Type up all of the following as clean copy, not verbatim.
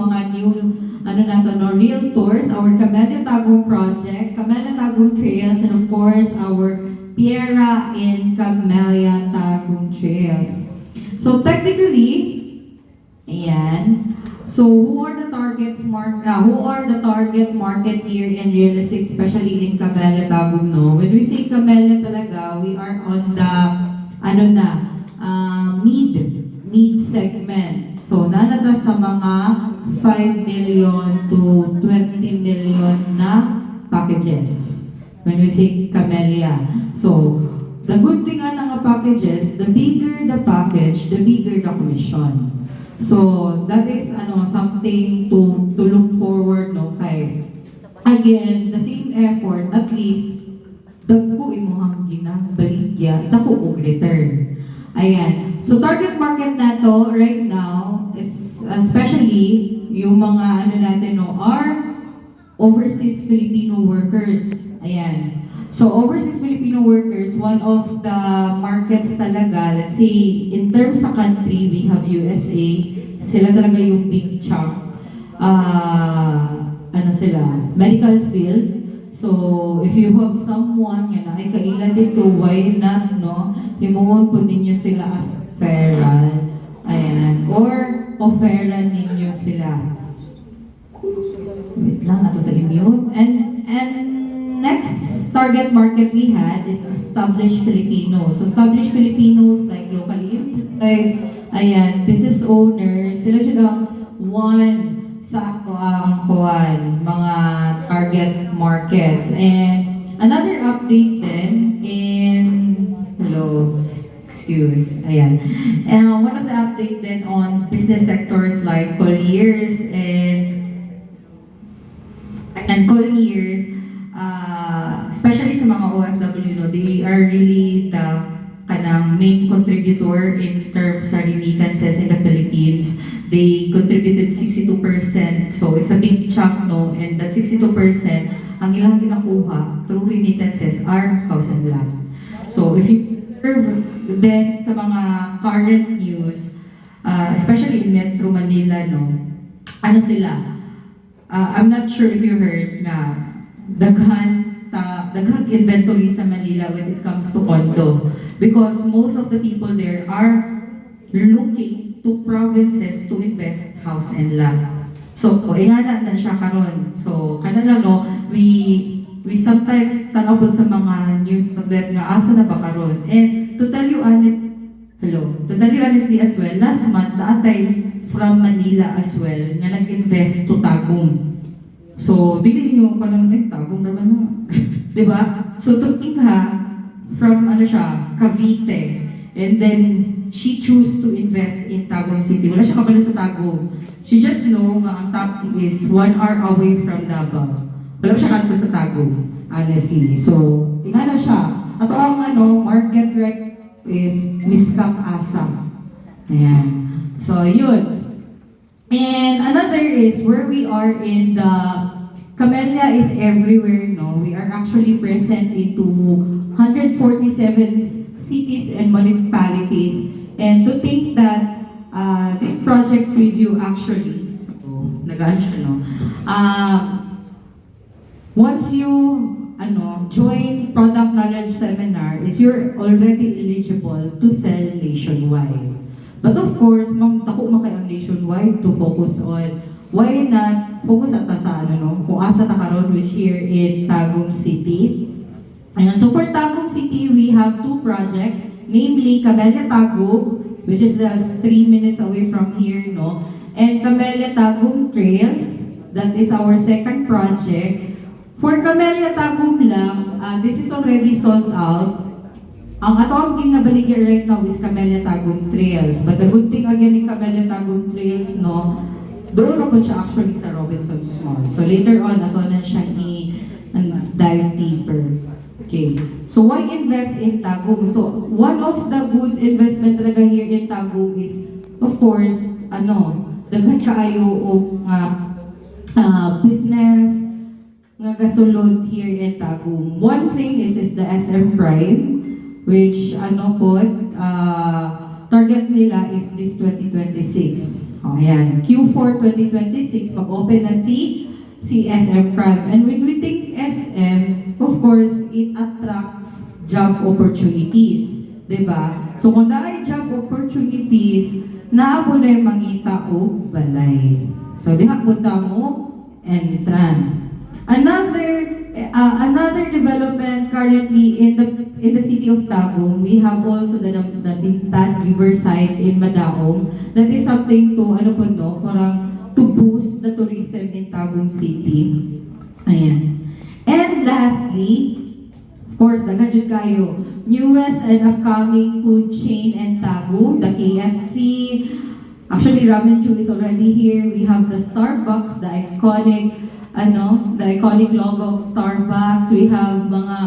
mga new, realtors, our Camellia Tagum project, Camellia Tagum Trails, and of course, our Piera and Camellia Tagum Trails. So technically, ayan. So who are the target market here in real estate, especially in Camellia Tagum, no? When we say Camellia talaga, we are on the mid segment. So nanata sa mga 5 million to 20 million na packages. When we say Camellia. So the good thing nga packages, the bigger the package, the bigger the commission. So that is something to look forward, no, kay again the same effort, at least dagko imuhang ginabaligya dako og return. Ayan. So target market nato right now is especially yung mga are overseas Filipino workers. Ayan. So overseas Filipino workers, one of the markets talaga, let's say in terms sa country, we have USA, sila talaga yung big chunk. Medical field. So if you have someone ay kailan dito, why not, no? Himuon po ninyo sila as referral. Ayan. Or offeran ninyo sila. Wait lang, ato sa immune. And next target market we had is established Filipinos. So established Filipinos like locally employed, ayan, business owners, sila silang one sa ako ang mga target markets. And another update then ayan. And one of the update then on business sectors like colliers and colliers, especially sa mga OFW, no, they are really the kanang main contributor in terms sa remittances in the Philippines. They contributed 62%, so it's a big chunk, no, and that 62%, ang ilang ginakuha through remittances are house and lot. So if you observe then sa mga current news, especially in Metro Manila, no, I'm not sure if you heard na daghang inventory sa Manila when it comes to condo, because most of the people there are looking to provinces to invest house and lot. So ingana na siya karon. So lang, no, we sometimes tanawod sa mga news outlet nga asa na ba karon. And to tell you honestly as well, last month naatay from Manila as well nga nag-invest to Tagum. So bigyan niyo pa ng Tagum naman na. Diba? So tuting from Cavite, and then she choose to invest in Tagum City. Wala siya kabalo sa Tagum. She just know nga ang Tagum is 1 hour away from Davao. Wala siya kanto sa Tagum, honestly. So, tingala siya. At ang market rec is Miskam Asa. Ayan. So, yun. And another is where we are in the Camellia is everywhere, no? We are actually present into 147 cities and municipalities. And to think that this project review actually, nagaan siya, no? Once you join product knowledge seminar, is you're already eligible to sell nationwide. But of course, dako man kay ang nationwide to focus on. Why not focus at sa kung asa ta karon, which here in Tagum City. Ayan, so for Tagum City, we have 2 projects, namely Camellia Tagum, which is just 3 minutes away from here, no? And Camellia Tagum Trails, that is our second project. For Camellia Tagum lang, this is already sold out. Ang atong ginabaligya right now is Camellia Tagum Trails. But the good thing again in Camellia Tagum Trails, no, doon ako siya actually sa Robinson's Mall. So later on, ato na siya dive deeper. Okay. So why invest in Tagum? So one of the good investment talaga here in Tagum is, of course, daghan kaayo og business nga gasulod here in Tagum. One thing is the SM Prime, which target nila is this 2026. Oh, ayan. Q4 2026, mag-open na si SM Prime. And when we think SM, of course, it attracts job opportunities. Diba? So kung na job opportunities, naa po na yung mangita o balay. So diha po mo entrance. Another development currently in the city of Tagum, we have also the Bintan Riverside in Madaong. That is something to parang to boost the tourism in Tagum City. Ayan. And lastly, of course, nagkajud kayo, newest and upcoming food chain in Tagum, the KFC. Actually, Ramen Chu is already here. We have the Starbucks, the iconic logo of Starbucks. We have mga,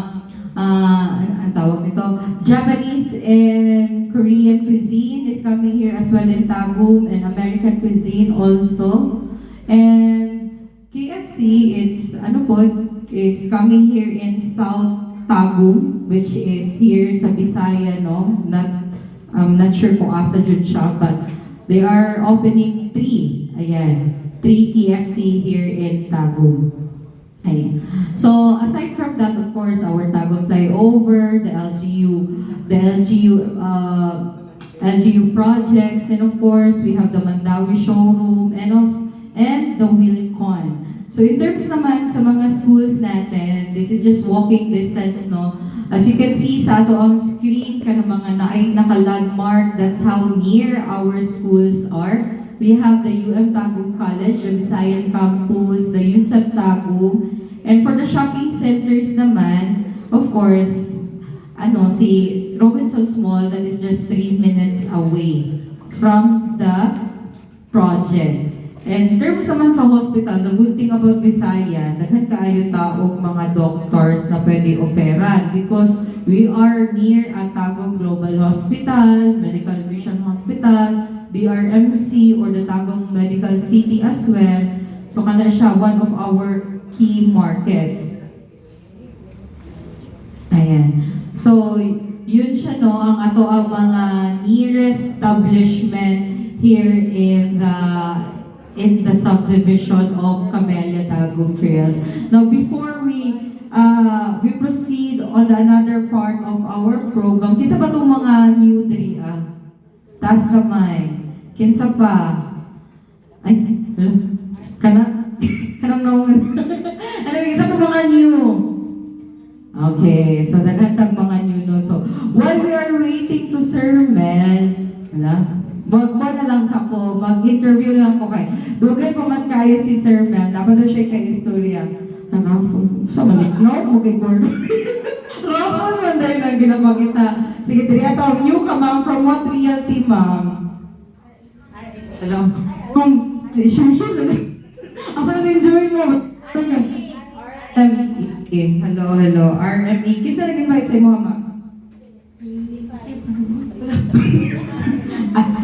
ang tawag nito, Japanese and Korean cuisine is coming here as well in Tagum, and American cuisine also. And KFC, is coming here in South Tagum, which is here sa Bisaya, no? I'm not sure kung asa dyan siya, but they are opening 3 KFC here in Tagum. Ayan. So, aside from that, of course, our Tagum flyover, the LGU projects, and of course, we have the Mandawi showroom, and the Wilcon. So, in terms naman sa mga schools natin, this is just walking distance, no? As you can see sa ato ang screen, ka mga naka-landmark, that's how near our schools are. We have the UM Tagum College, the Visayan Campus, the USAP Tagum, and for the shopping centers naman, of course, si Robinson's Mall, that is just 3 minutes away from the project. And in terms naman sa hospital, the good thing about Visaya, daghan kaayo taog mga doctors na pwede operan because we are near ang Tagum Global Hospital, Medical Mission Hospital, DRMC or the Tagum Medical City as well. So kana siya one of our key markets. Ayan. So yun siya no, ang ato ang mga nearest establishment here in the subdivision of Camellia Tagum Trails. Now, before we proceed on another part of our program, kisa ba itong mga new dria? Taas kamay. Kinsa pa? Ay, kanang naman. Ano, kisa itong mga new? Okay, so naghatag mga new, no? So, while we are waiting to Sir Mel, magkuha na lang sa ko, mag-interview lang ko kay. Dugay pa man kayo si Sir Mel, dapat na siya kay istorya. Sa malit, no? Okay, Gordon. Raffle man dahil lang ginapakita. Sige, diri ato, new ka ma'am, from what realty, ma'am? Hello? Sure, asa na-enjoy mo? RME. Hello. RME. Kisa nag-invite sa imo, ma'am?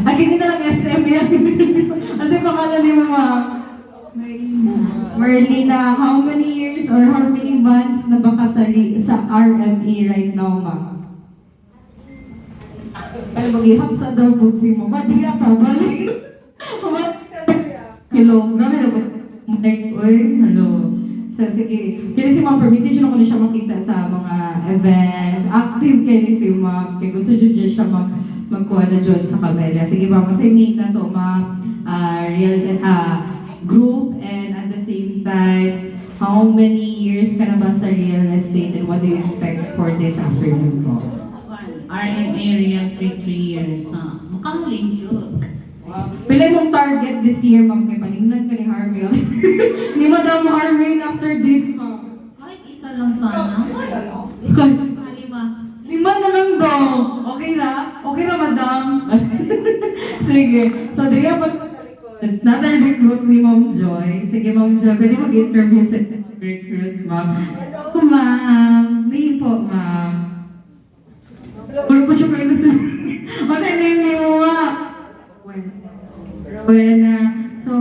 Akin na lang SM yan. Ano yung pangalan niyo, ma'am? Merlina. How many years or how many months na baka sa RME right now, ma'am? Kaya mag-ihap sa daw po si mo. Madiya ka, balik. Hello. Grabe na po. Uy, hello. So, sige. Kaya si ma'am, permitted yun ako na siya makita sa mga events. Active kayo ni si ma'am. Kaya gusto dyan siya magkuha na dyan sa Camellia. Sige ba, masay meet na to group, and at the same time, how many years ka na ba sa real estate and what do you expect for this afternoon po? RMA Realty 3 years. Mukhang yun. Pilay mong target this year, ma'am, kay paningnan ka ni Harvey. Ni Madam Harvey after this, ma'am. Kahit isa lang sana. Lima. 5 na lang daw. Okay na? Okay na, madam? Sige. So, diri ako sa likod. Another recruit ni Ma'am Joy. Sige, Ma'am Joy. Pwede mag-interview sa recruit, ma'am. Hello, ma'am. Hindi po, ma'am. Wala po siya kayo sa... Masay na yung niwa. Buena. So,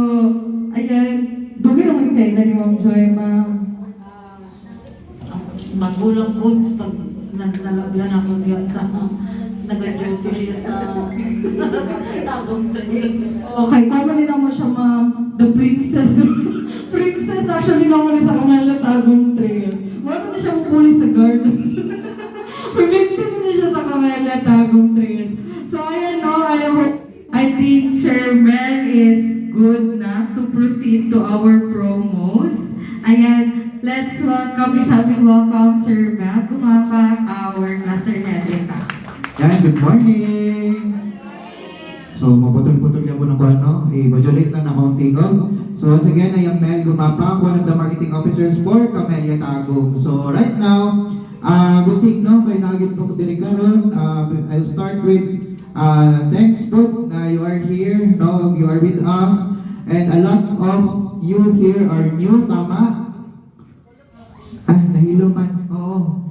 ayan. Dugi naman kayo na ni Ma'am Joy, ma'am. Magulang ko, pag nalagyan ako niya sa nag-duty siya sa Tagum Trail. Okay, common din naman siya, ma'am. The princess. Princess actually naman sa Camela Tagum Trails. Wala na siya mapuli sa gardens. Permitted na siya sa Camela Tagum Trails. So, ayan, no, I think Sir Mel is good na to proceed to our promos. Ayan, let's welcome, is having welcome Sir Mel Kumapa, our cluster head. Yan, good morning! So, maputol-putol ka po ng kuhan, no? I-modulate lang na Mount Tigog. So, once again, I am Mel Gumapa, one of the marketing officers for Camellia Tagum. So, right now, good thing, no? Kaya nakagit po ko dili karon. I'll start with thanks po na you are here, no? You are with us. And a lot of you here are new, tama? Ah, nahilo man. Oo.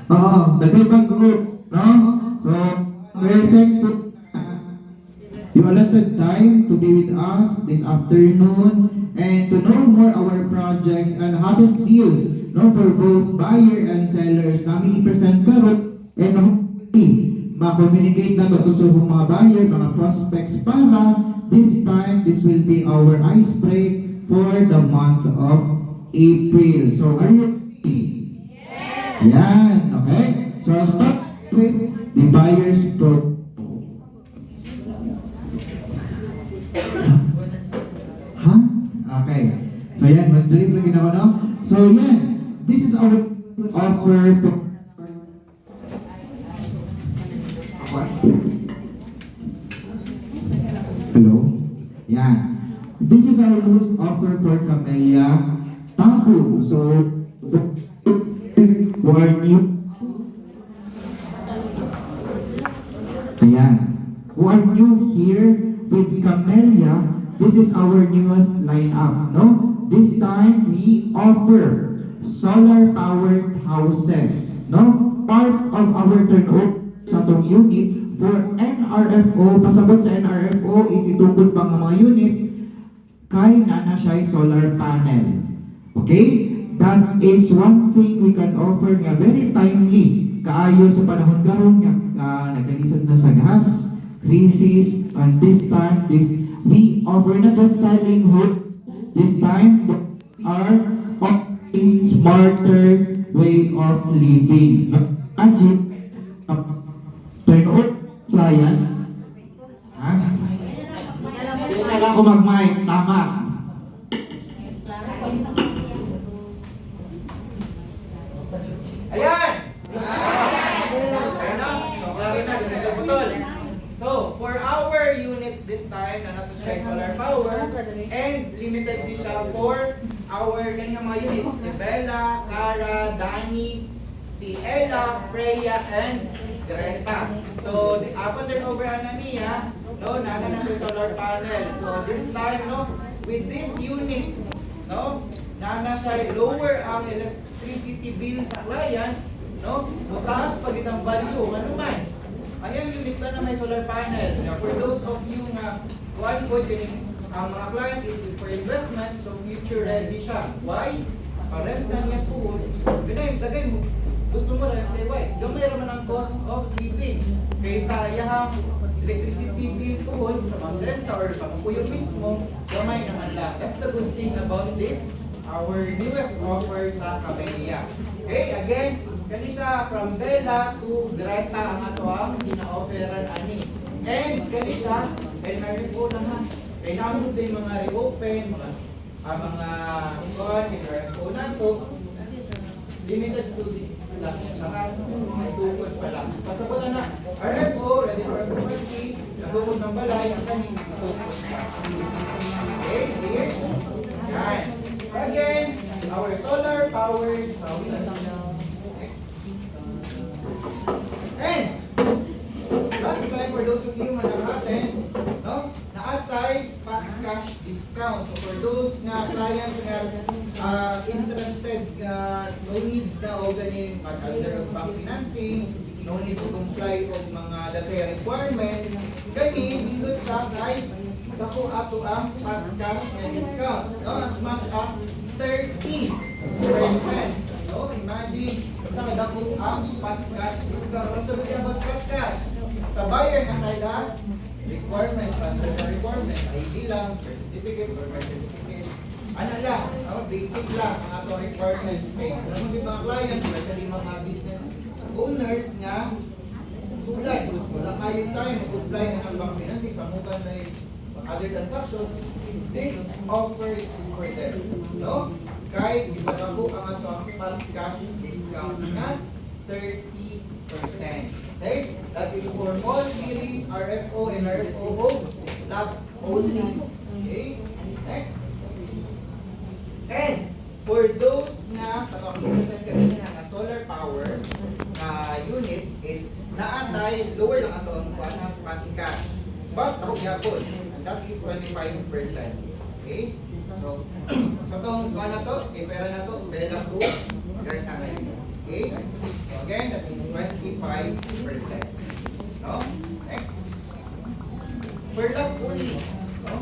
Oo, dagay bago, no? So, very thankful you allotted time to be with us this afternoon and to know more our projects and hottest deals, no, for both buyer and sellers. Namin i-present karon and hopefully ma-communicate na to sa mga buyer, mga prospects para this time this will be our ice break for the month of April. So, are you ready? Yes! Yan, okay? So, start with the buyer's pro. Ha? Okay. So yan, mag-delete lagi na ako, no? So yan, this is our offer for... Hello? Yan. This is our newest offer for Camellia Tagum. So, who are new... Ayan. Who are new here with Camellia, this is our newest lineup, no? This time, we offer solar-powered houses, no? Part of our turnover sa itong unit for NRFO, pasabot sa NRFO is itukod pang mga unit kay nana siya solar panel. Okay? That is one thing we can offer nga very timely kaayo sa panahon karon nga nagkalisod na sa gas crisis, and this time we offer not just selling homes, this time we are offering smarter way of living. Imagine turn on client. Ha? Hindi na lang ako mag-mic, tama. Ayan! Ayan na. So, lagi na, pinagputol. So, for our units this time, na nato siya solar power, and limited din siya for our kanina mga units, si Bella, Cara, Dani, si Ella, Freya, and Greta. So, upon turnover na niya, no, nana na siya solar panel. So, this time, no, with these units, no, nana siya lower ang electricity bill sa client, no, mataas pag itang value, ano man. Ang unit na may solar panel. For those of you na one po ang mga client is for investment, so future ready siya. Why? Parent na niya po. Binay, tagay mo. Gusto mo rin, why? Gamay naman ang cost of living. Kaysa iyahang electricity bill tuhod sa mga renta or sa kuyo mismo, gamay naman lang. That's the good thing about this, our newest offer sa Camellia. Okay, again, kani siya from Bella to Greta ang ato ang gina-offeran ani. And kani siya, kay na-repo na ha. Kay naamod din mga reopen, mga repo na to, limited to this lang. Saka may tukod pa lang. Pasabutan na, RFO, ready for occupancy, natukod ng balay, ang kanin sa tukod pa. Okay, clear? Yan. Again, our solar powered houses. And last time for those of you na nakaten, no, na-apply spot cash discount. So for those na client na interested, no need na o ganin mag-under of bank financing, no need to comply of mga data requirements, gani dito siya kay dako ato ang spot cash na discount, no, as much as 30%. No, imagine sa dako ang spot cash lang, birth certificate or birth certificate. Ano lang, basic lang ang ato requirements kay alam mo mga client, especially mga business owners nga sulat, wala kayo tayo mag-apply ng bank financing sa mobile na other transactions, this offer is good for them. No? Kahit ibalabo ang ato ang spot cash discount na 30%. Okay? That is for all series, RFO and RFOO, not only. Okay? Next. And for those na katong kanina na solar power na unit is naatay lower lang ato ang kuan ang spot cash. But ako gyapon, and that is 25%. Okay? So sa tong kuan na to, pera na to, pera to, right na ngayon. Okay? So again, that is 25%. No? Next. For that only. No?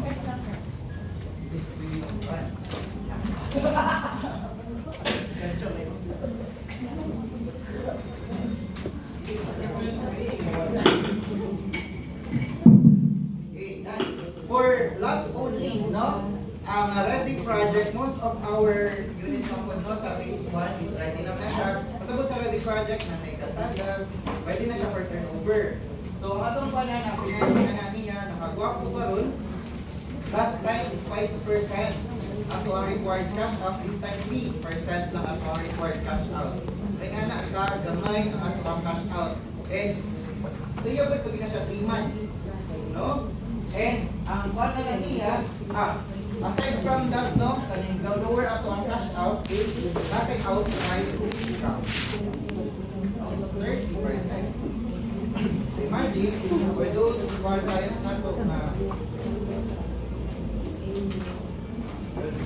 For lot only, no? Ang ready project, most of our unit na no, sa phase 1 is ready na siya. Pasabot sa ready project na may kasada, pwede na siya for turnover. So ang atong pa na financing na niya, nakagwapo pa ron. Last time is 5% ato ang required cash out. This time 3% lang ato ang required cash out. May anak ka, gamay ang ato ang cash out. And payable pag na siya 3 months. No? And ang kuwan na niya, aside from that, no, kaning lower ato ang cash out is natin out price discount. 30%. Imagine, for those clients na to na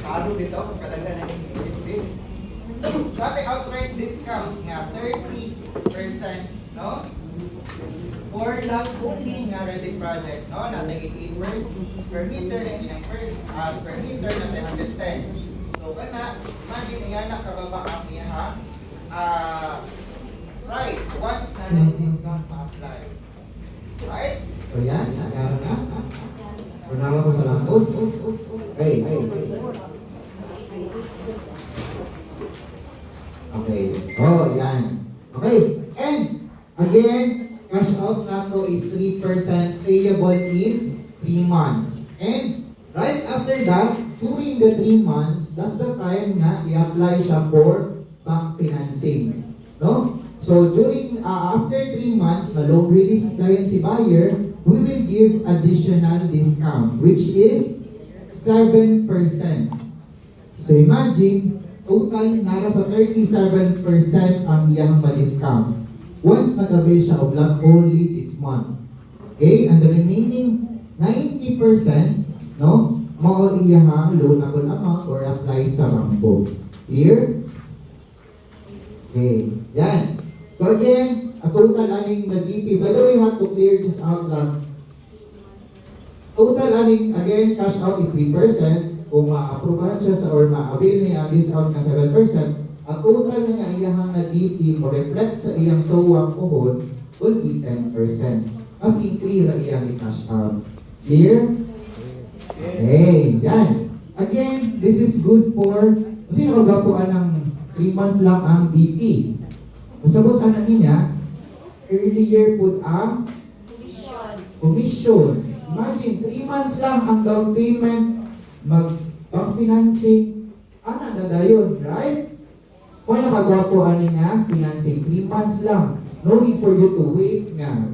salo dito, mas kadagan na yung natin outright discount nga 30%, no? For lang only nga ready project, no? Natin 88 square meter, na ilang square meter na 110. So, kana, imagine nga nakababa ang iya price once na discount pa-apply. Right? So yan, nagkaroon na. Pernah ko sa lakot. Hey. Okay. Oh, yan. Okay. And, again, cash out nato is 3% payable in 3 months. And, right after that, during the 3 months, that's the time nga i-apply siya for bank financing. No? So, during, after 3 months, na loan release client si buyer, we will give additional discount, which is 7%. So, imagine, total nara sa 37% ang iyang ma-discount. Once nag-avail siya of lot only this month. Okay? And the remaining 90%, no? Mao iyang loanable amount or apply sa bangko. Clear? Okay. Yan. So again, a total aning nag-EP. By the way, have to clear this out lang. Total aning, again, cash out is 3%. Kung ma-approvehan siya sa or ma-avail niya ang discount na 7%, ang total na nga iyahang nag-EP o reflect sa iyang SOA pohon will be 10%. As in 3 na iyang cash out. Clear? Okay, yan. Again, this is good for, kung sino kagapuan ng 3 months lang ang DP. Masabot na niya, earlier put ang commission. Imagine, 3 months lang ang down payment, mag-bank financing, na dayon, right? Kung nakagawa niya, financing, 3 months lang. No need for you to wait nga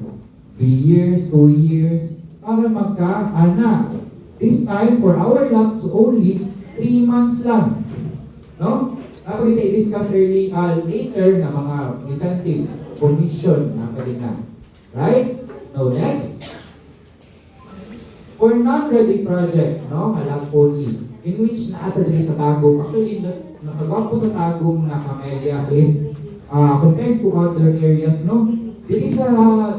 3 years, 2 years, para magka-ana. This time, for our lots only, 3 months lang. No? Kapag ito i-discuss later na mga incentives, commission na na. Right? Now next. For non-ready project, no? Alam only. In which naata din sa Tagum. Actually, nakagawa po sa Tagum na Camellia is compared to other areas, no? Dili sa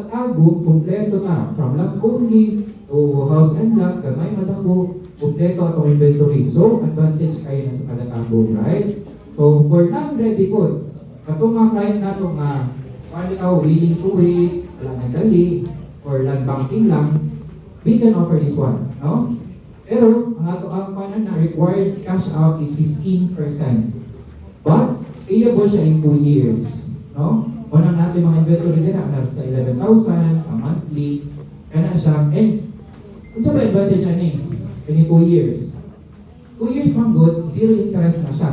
Tagum, kompleto na. From lot only to house and lot, gamay madago, kompleto atong inventory. So, advantage kayo na sa taga-Tagum, right? So, for non-ready po, katong mga client nato nga, willing to wait, wala nagdali, or nag-banking lang, we can offer this one, no? Pero, ang ato ang panan na required cash out is 15%. But, payable siya in 2 years. No? Unang natin mga inventory nila, sa 11,000, a monthly, kaya siya. And, kung sa ba advantage yan in 2 years? 2 years man good, zero interest na siya.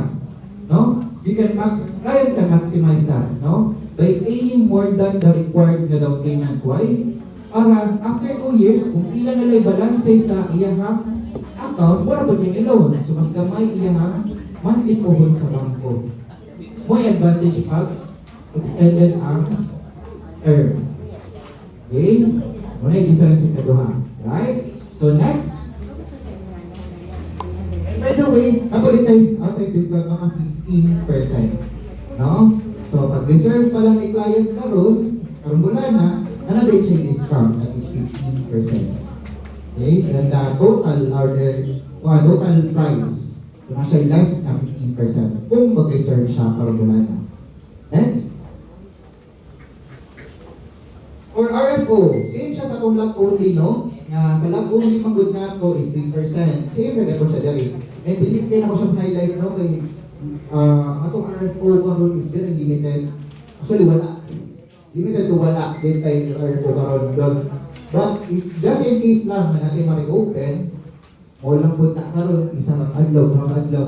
No? You can client can maximize that, no? By paying more than the required na down payment. Why? Para after 2 years, kung ilan na lang balance sa iyang account, wala ba yung loan? So mas gamay iyang monthly pohon sa bangko. May advantage pag extended ang term. Okay? Muna yung difference yung kaduha. Right? So next. And by the way, napalit tayo outright discount mga 15%. No? So pag reserve pa lang ni client karon, mula na, ano din siya discount? That is 15%. Okay? Then the total order, total price, kung na siya less na 15%. Kung mag-reserve siya karon mula na. Next. For RFO, same siya sa itong lot only, no? Sa lot only, manggod na ito is 3%. Same rin ako siya dali. And delete din ako siyang highlight, no? Kay, itong RFO karon is very limited. Actually, wala. Limited to wala. Din tayo RFO karon. But, just in case lang na natin ma-reopen, o lang po na karon, isang adlaw,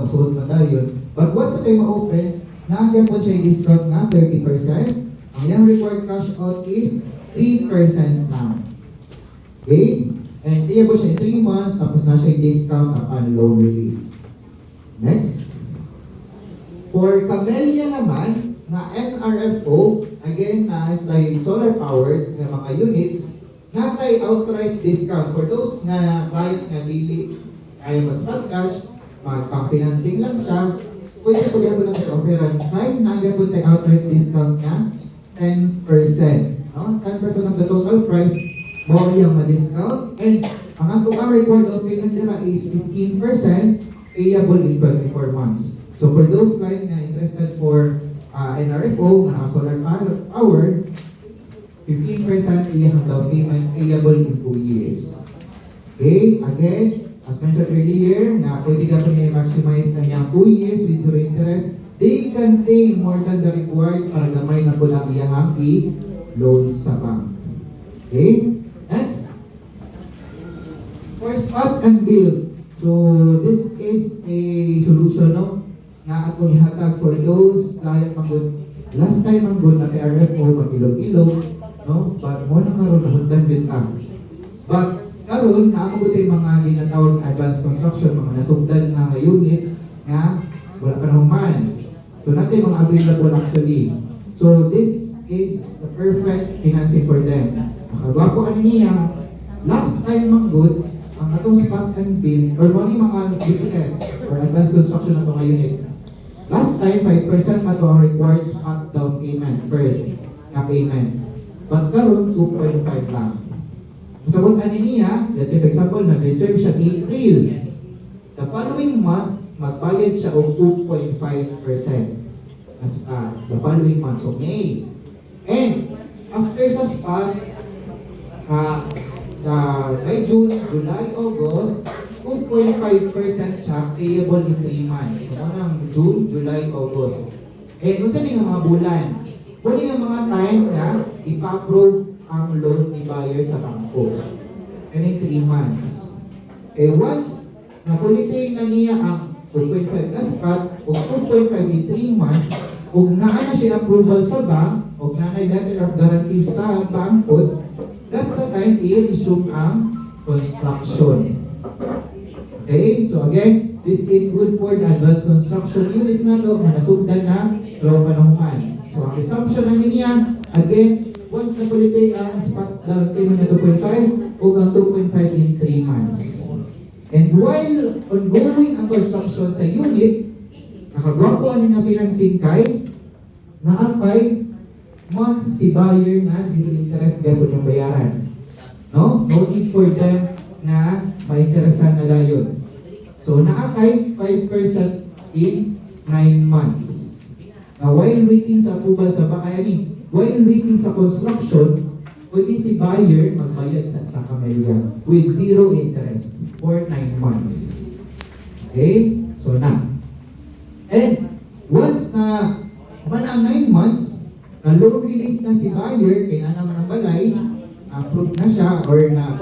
masuot na tayo. But once na tayo ma-open, naagyan po siya yung discount nga, 30%. Ang yung required cash out is 3% lang. Okay? And kaya po siya 3 months, tapos na siya yung discount upon loan release. Next. For Camellia naman, na NRFO, again, na like solar powered na mga units, natay outright discount. For those na client na dili ay mag-spot cash, mag-financing lang siya, pwede po gano'n lang siya operan. Kahit nagyan po tayo outright discount niya, 10%. No? 10% of the total price, mo yung ma-discount. And ang atong required down payment nila is 15% payable in 24 months. So for those client na interested for NRFO, mga solar power, 15% iyang down payment payable in 2 years. Okay, again, as mentioned earlier, na pwede ka po niya i-maximize na niyang 2 years with zero interest. They can pay more than the required para gamay na po lang iyang i-loans sa bank. Okay, next. For spot and build. So, this is a solution, no? Na atong ihatag for those client manggod. Last time manggod na TRFO, mag-ilog-ilog, no? But mo na karon nahundan din ta. But karon naamagod ay mga ginatawag advanced construction, mga nasugdan na unit nga wala pa naman. So natin mga available actually. So this is the perfect financing for them. Makagwapo ano niya, last time manggod ang atong spot and build or mga BTS or advanced construction na itong units. Last time, 5% na ito ang required spot down payment, first na payment. But karon 2.5 lang. Masabot ani niya, let's say for example, nag-reserve siya April. The following month, magbayad siya og 2.5% as the following month, so May. And after sa spot, by June, July, August, 2.5% siya payable in 3 months. So, ng June, July, August. Eh, kung saan yung mga bulan? Kung yung mga time na ipa-approve ang loan ni buyer sa bangko. And in 3 months. Eh, once nakulitin na niya ang 2.5 na spot o 2.5 in 3 months, kung naa na siya approval sa bank, o na letter of guarantee sa bangko, that's the time i-resume ang construction. Okay? So again, this is good for the advanced construction units na ito, nasugdan na raw panahungan. So ang resumption na niya, again, once na pulipay ang spot down payment na 2.5 o ang 2.5 in 3 months. And while ongoing ang construction sa unit, nakagwapo ano na financing kay, naapay months si buyer na zero interest din po yung bayaran. No? No need for them na ma-interesan na dayon. So, naakay 5% in 9 months. Now, while waiting sa approval sa while waiting sa construction kundi si buyer magbayad sa Camellia with 0 interest for 9 months. Okay? So na. And once na ang 9 months, na loan release na si buyer, kaya naman ang balay, approved na siya or na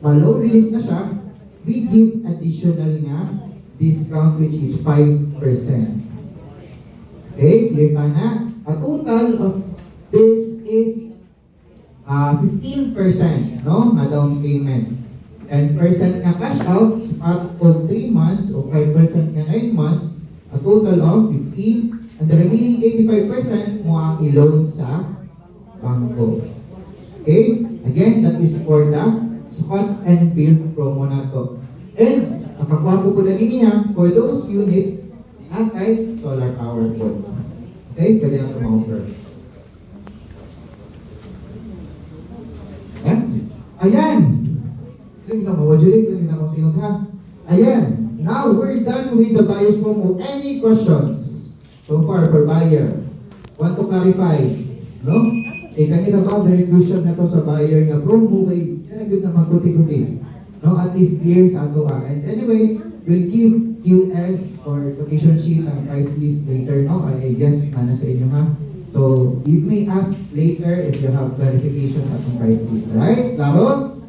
ma-loan release na siya, we give additional nga discount which is 5%. Okay, clear ka na? A total of this is 15%, no? Na down payment. 10% na cash out at for 3 months o 5% na 9 months, a total of 15, and the remaining 85% mo ang i-loan sa bangko. Okay? Again, that is for the spot and build promo na to. And, nakakuha po na niya for those unit at ay solar power po. Okay? Pwede na ito ma-offer. Next. Ayan! Lang na mawajulik, lang na mapiyog ha. Ayan! Now, we're done with the buyer's promo. Any questions so far for buyer? Want to clarify? No? Kanina ba, very crucial na to sa buyer nga promo kay good na magkuti-kuti. No, at least clear sa ato. And anyway, we'll give QS or quotation sheet ang price list later, no? I guess na sa inyo ha. So, you may ask later if you have clarifications sa atong price list, right? Klaro?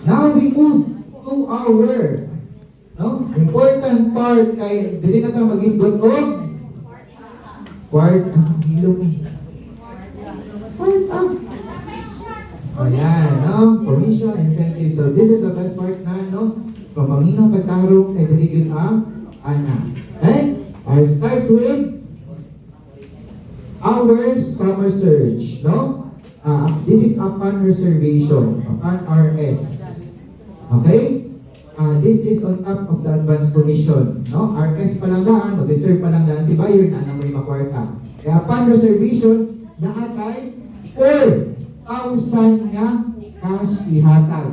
Now we move to our important part kay dili na ta mag-isgot og Ayan, no? Commission, incentive. So, this is the best part na, no? Pamaminaw pagtarong kay Dirigin ang ana. And, I'll start with our summer surge, no? This is upon reservation, upon RS. Okay? This is on top of the advance commission, no? RS palanggaan, mag-reserve palanggaan si buyer na may makwarta. Kaya upon reservation, naatay 4,000 nga cash ihatag.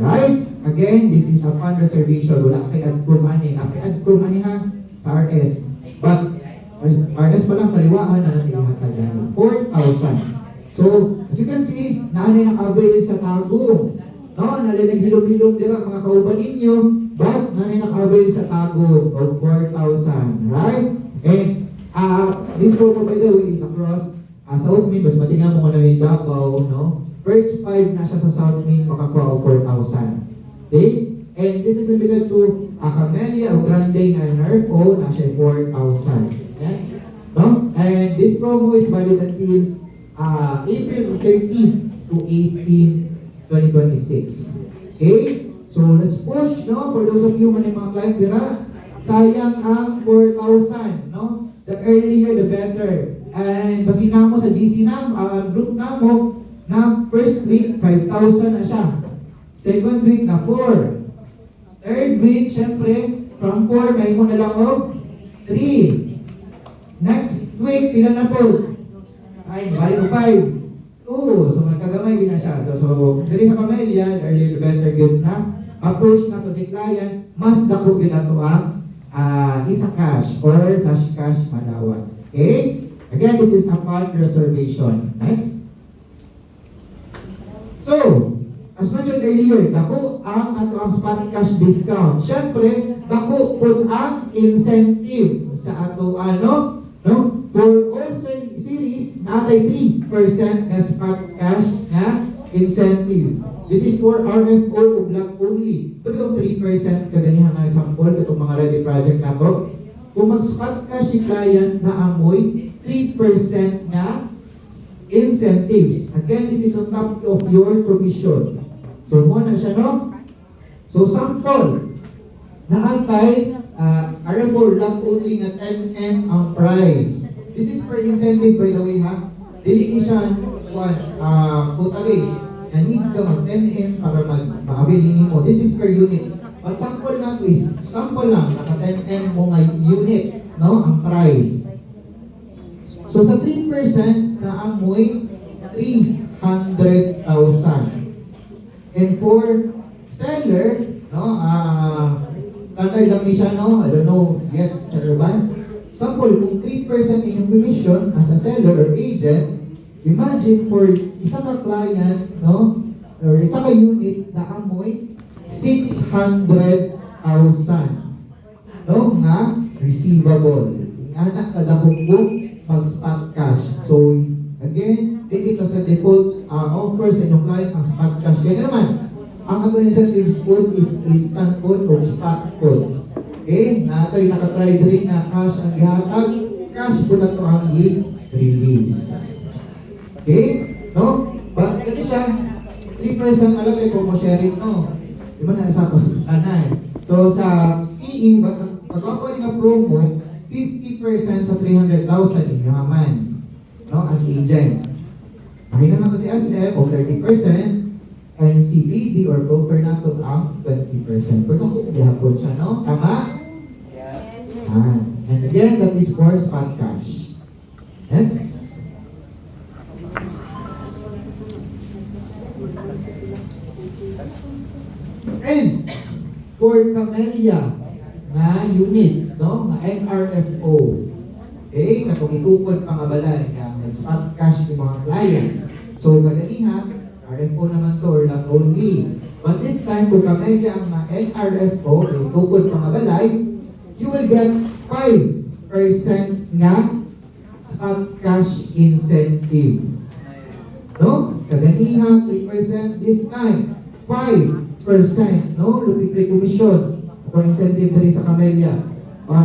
Right? Again, this is upon reservation. Wala kay adkum ani. Kay adkum ani ha sa RS. But RS pa lang kaliwaan na natin ihatag yan. 4,000. So, as you can see, naanay naka-avail sa tago. No? Nalalag-hilom-hilom dira mga kauban ninyo. But, naanay naka-avail sa tago of 4,000. Right? And, this promo by the way is across South Main, mas matinga mo na rin Davao, no? First 5 na siya sa South Main, makakuha o 4,000. Okay? And this is limited to Camellia o Grande and NRFO, na siya 4,000. Okay? No? And this promo is valid until April 13 to 18, 2026. Okay? So, let's push, no? For those of you man yung mga client dira, sayang ang 4,000, no? The earlier, the better. And basina mo sa GC group namo na first week 5,000 na siya. Second week na 4. Third week, syempre, from 4 may mo na lang og 3. Next week, pila na po? Ay, balik ko 5. 2. So nagkagamay din na siya. So, diri sa Camellia, earlier the better good na. Approach na po si client, mas dako yun ato ang isa cash or flash cash madawat. Okay? Again, this is upon reservation. Next. So, as mentioned earlier, dako ang ato ang spot cash discount. Siyempre, dako po ang incentive sa ato no? For all series, natay 3% na spot cash na incentive. This is for RFO o block only. Ito itong 3% kaganihan nga sample, itong mga ready project na to. Kung mag-spot cash si client na amoy, 3% na incentives. Again, this is on top of your commission. So, mo na siya, no? So, sample. Naantay, RFO block only na 10M ang price. This is for incentive, by the way, ha? Dili ni siya, quota base. Na need ka mag-10M para mag-avail mo. This is per unit. But sample na to is, sample lang, naka-10M mo nga unit, no? Ang price. So sa 3% na amoy, 300,000. And for seller, no? Standard lang ni siya, no? I don't know yet sa urban. Sample, kung 3% inyong commission as a seller or agent, Imagine for isa ka client, no? Or isa ka unit na amoy 600,000, no? Nga receivable. Anak kada hukom mag-spot cash. So, again, hindi kita sa default offer sa inyong client ang spot cash. Kaya naman, ang atong incentives code is instant code o spot code. Okay? Nato'y nakatry rin na cash ang ihatag. Cash po na ito ang i-release. Okay? No? But, gani siya, 3% alam kayo kung mo sharing, no? Di ba na isa pa? Tanay. So, sa PE, pag-ako rin ang promo, 50% sa 300,000 ninyo haman. No? As agent. Mahilan na to si SF o 30%. And si BD or broker na ito ang 20%. Pero kung dihapon siya, no? Tama? Yes. And again, that is for spot cash. Next. And for Camellia na unit, no? Na NRFO. Okay? Katong itukod pangabalay na nag-spot cash ng mga client. So, gaganihan, RFO naman to, or not only. But this time, kung Camellia ang NRFO, itukod pangabalay, you will get 5% nga spot cash incentive. No? Kaganihan, 3%. This time, 5%. No? Lupit commission. Ito incentive na rin sa Camellia.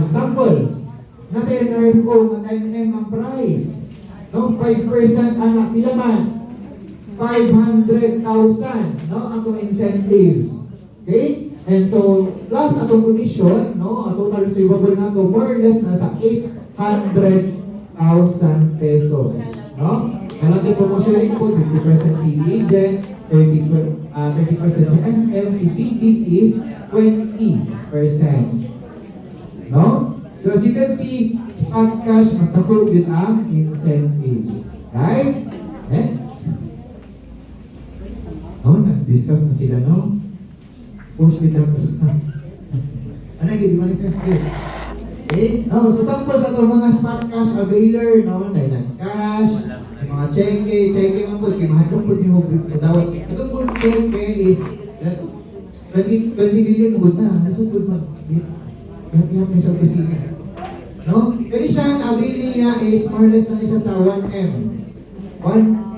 Sample. Natin NRFO, ang 10M ang price. No? 5% anak nilaman. 500,000, no? Atong incentives. Okay? And so, plus atong commission, no? Ang total receivable nato more or less nasa 800,000 pesos. No? Nalagay po mo sharing po, 50% si agent, 30% si SM, si BD is 20%. No? So as you can see, spot cash mas dako yun ang incentives. Right? Next. No, nag-discuss na sila, no? Push with that. Ano, hindi manifest it. Okay? No, so sample sa itong mga spot cash availer, no? Cash, mga cheque man po, kaya mahadong po niyo dawat. Itong po cheque is 20 million mo na, nasugod man. Ihap niya sa opisina. No? Pero siya, ang avail niya is more or less na siya sa 1M. 1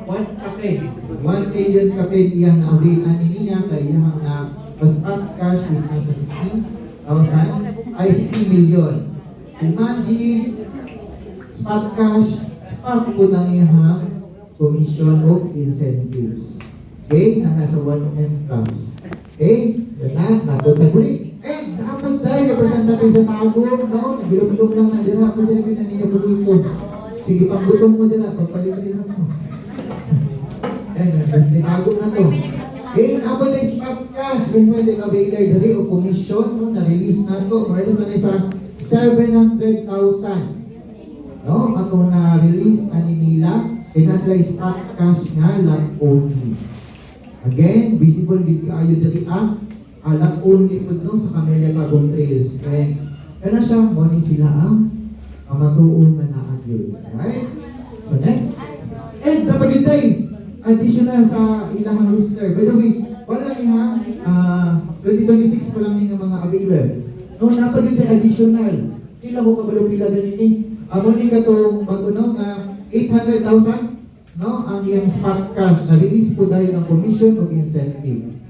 kape. 1 million kape iyang avail niya, kaya iyang na spot cash is nasa 60,000, ay 60 million. So imagine, spot cash, spot po na iyang commission o incentives. Okay? Na nasa 1M plus. Okay? Yan na, napagtagulit. And dapat dahil representative sa Tagum, no? Nagilom-ilom lang na dira, pwede rin na ninyo pag-ipon. Sige, pang-butong mo dira, pagpalitin ako. Ayan, ni Tagum na to. Okay, dapat na spot cash, incentive availer diri o commission, no? Na-release na to. More na sa 700,000. No? Atong na-release ani nila, kaya sila spot cash nga lang only. Again, visible big kaayo diri ang alam only po no, sa Camellia Carbon Trails. And kaya siya, money sila ang matuon na na-agyo. Right? So next. And dapat yun additional sa ilang roster. By the way, wala lang ha, 2026 pa lang yung mga availer. No, dapat yun additional. Pila ko kabalo pila ganini. Amo ni katong bago no, 800,000 no, ang iyang spot cash. Na-release po dahil ng commission o incentive.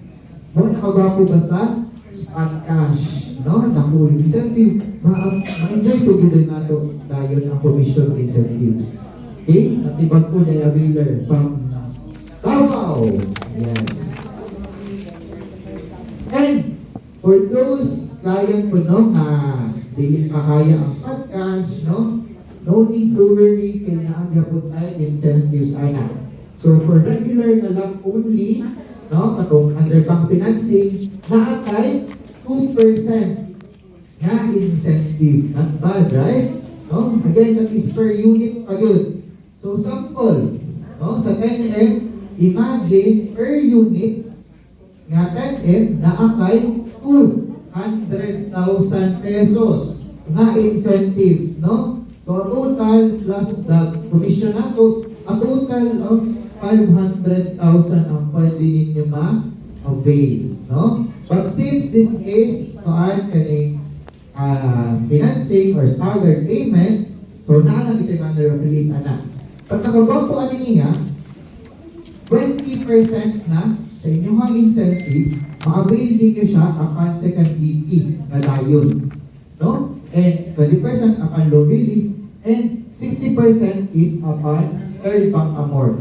No, nakagawa basta spot cash, no? Naku, incentive, ma-enjoy po din nato dayon ang commission incentives. Okay? Natibag po na availer from Davao. Yes. And for those client po no, dili pa kaya ang spot cash, no? No need to worry kay naagya po tayo incentives ana. So for regular na lang only, no, katong underbank financing, naatay 2% nga incentive. Not bad, right? No? Again, that is per unit pa yun. So, sample, no, sa 10M, imagine per unit nga 10M naakay 200,000 pesos nga incentive, no? So, total plus the commission nato a total of 500,000 ang pwede ninyo ma-avail, no? But since this is financing or staggered payment, so naalang ito yung manner of release, anak. Pag nakabang po ano niya, 20% na sa inyong incentive, ma-avail ninyo siya upon second DP na dayon, no? And 20% upon loan release, and 60% is upon third bank amort,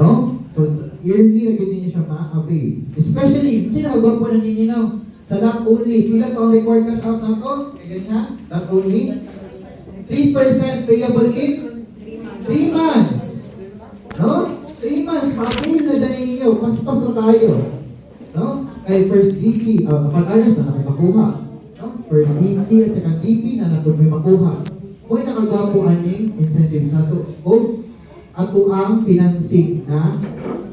no? So, yearly na ganyan niyo siya ma-avail. Especially, sino nagwapo na ninyo now? Sa not only, pila ko ang record cash out na ito? Kaya ganyan, not only 3% payable in 3 months. No? 3 months, ma-avail na dahil ninyo. Paspas na tayo. No? Kaya first DP, pag-aras na may makuha. No? First DP, second DP na may makuha. Kung nakagawa aning incentives na ito, o ato ang financing na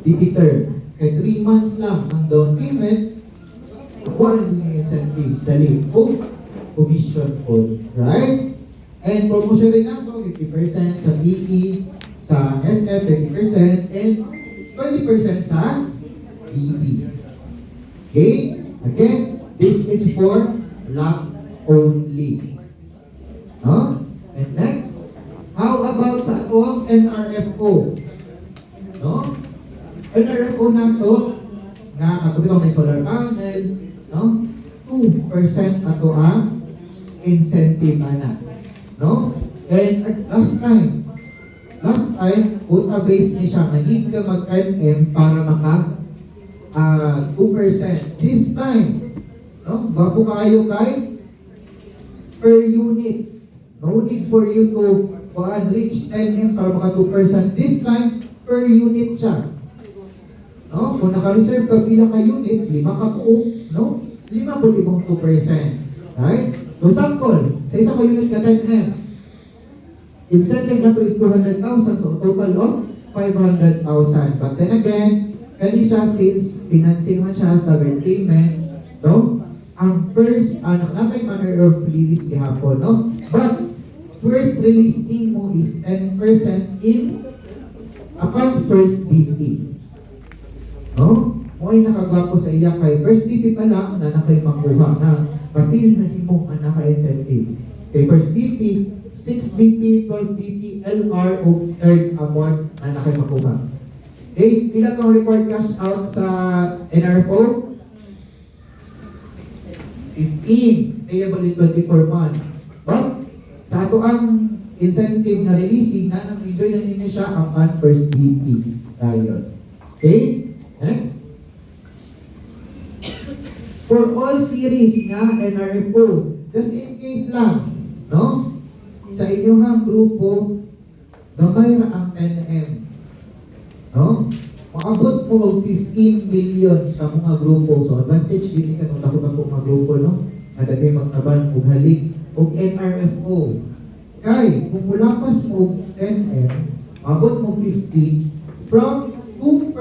DP-term. Kaya 3 months lang ang down payment, kuha yung incentives, dali, o commission all. Right? And promotion rin na ito, 50% sa PE, sa SF, 20%, and 20% sa DP. Okay? Again, this is for luck only. No? And next, how about sa atong NRFO? No? NRFO na ito, nga katulad ng solar panel, no? 2% ato ang incentive ana. No? And last time, quota-based ni siya, need ka mag-NM para maka 2%. This time, no? Bago kayo kay per unit. No need for you to reach 10M para maka 2%. This time, per unit siya. No? Kung naka-reserve ka pila ka unit, 5 ka po, no? 5 po ibang 2%. Right? For example, sa isa ka unit ka 10M, incentive na to is 200,000, so total of 500,000. But then again, kani siya since financing man siya sa payment, no? Ang first, nakalapay manner of release gihapon, no? But, first release fee mo is 10% in upon first DP. No? Mo'y nakagapo sa iya kay first DP pa lang na nakay makuha na patil na mo ang naka-incentive. Kay first DP, 6 DP, 12 DP, LR o third amount na nakay makuha. Okay, pila kang required cash out sa NRFO? 15, payable in 24 months. But, sa ato ang incentive na releasing na nang-enjoy na ninyo siya upon first DP. Dayon. Okay? Next. For all series nga NRFO, just in case lang, no? Sa inyong grupo, gamay ra ang NM. No? Maabot mo og 15 million sa mga grupo. So, advantage din ka ng takot-takot mga grupo, no? Nadagay magtaban og halik og NRFO. Kay, kung mulapas mo 10M, maabot mo 15, from 2%,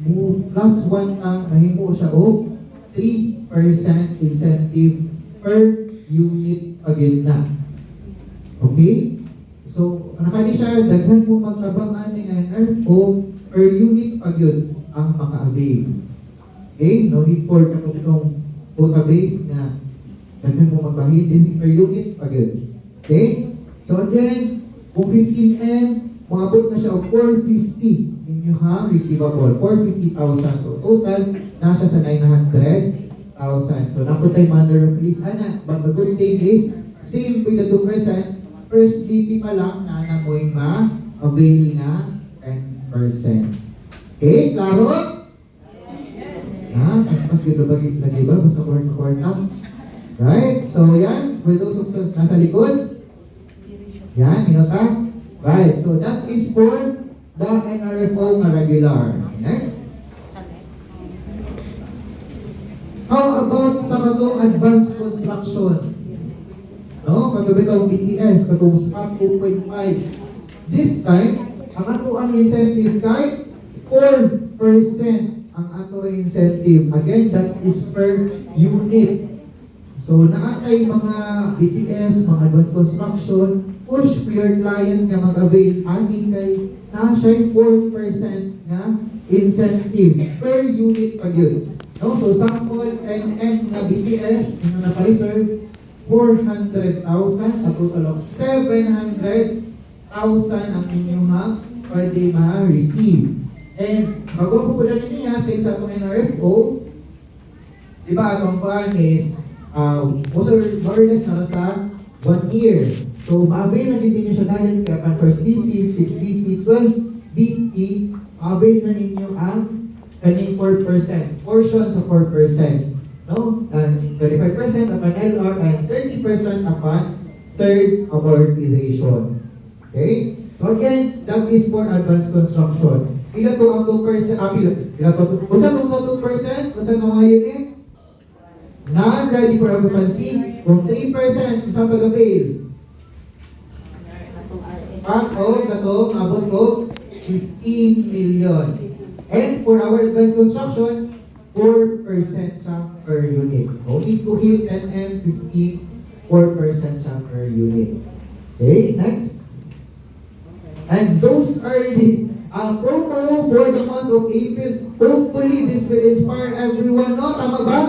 mo plus 1 ang nahimo siya o 3% incentive per unit again na. Okay? So, nakani siya, daghan mo magtabang aning NRFO per unit pagyud ang maka-avail. Okay? No need for katong quota-based na daghan mo magbahid din per unit pagyud. Okay? So again, kung 15M, maabot na siya o 450 inyong receivable. 450,000. So total, nasa sa 900,000. So naputay manner of release. But the good thing is, same with the 2%, first DP pa lang na namoy ma-avail nga 10%. Okay? Klaro? Mas ganda ba lagi ba? Basta kwarta-kwarta. Right? So yan, for those of us nasa likod, yan, inota? Right, so that is for the NRFO na regular. Next. How about sa katong advanced construction? No? Kagabi ka BTS, katong spot 2.5. This time, ang ato ang incentive kay 4% ang ato incentive. Again, that is per unit. So, naatay mga BTS, mga advanced construction, push for your client nga mag-avail ani kay na siya 4% nga incentive per unit pa yun. No? So, sample, NM nga BTS, yung na-reserve, 400,000, a total of 700,000 ang inyong pwede ma-receive. And, bago po po natin niya, same sa itong NRFO, di ba, atong paan is, also more or less na sa 1 year. So, ma-avail na din niyo siya dahil kaya first DP, 6 DP, 12 DP, ma-avail na ninyo ang kaning 4%, portion sa 4%. No? And 25% upon LR and 30% upon third amortization. Okay? So again, that is for advanced construction. Pila to ang 2%? Pila to? Unsa to 2%? Unsa na mga unit? Non-ready for occupancy. Kung 3%, unsa pag-avail? Katong abot ko 15 million. And for our advanced construction, 4% siya per unit. Only to hit NM 15, 4% siya per unit. Okay, next. And those are the promo for the month of April. Hopefully, this will inspire everyone. No? Tama ba?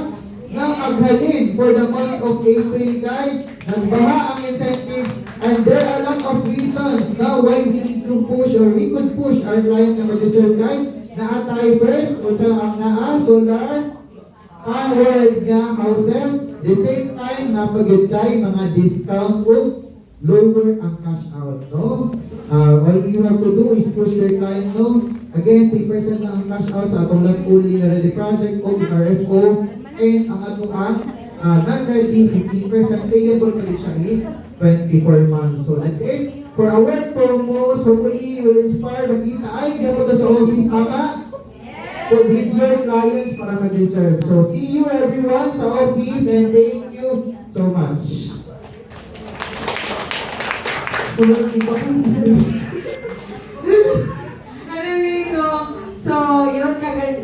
Nga maghalin for the month of April, guys. Nagbaha ang incentive. And there are a lot of reasons now why we need to push or we could push our client na mag-reserve, guys. Naatay first, unsa ang naa, solar, powered nga houses. The same time, napagitay mga discount of lower ang cash out, no? All you have to do is push your client, no? Again, 3% na ang cash out sa atong lang fully ready project o RFO. And ang atong non-ready, 15% payable pa siya in 24 months. So that's it. For our promos, hopefully will inspire, makita ay gapo sa office, tama? For video clients para mag-reserve. So see you everyone sa office and thank you so much. Anyway, no. So, yun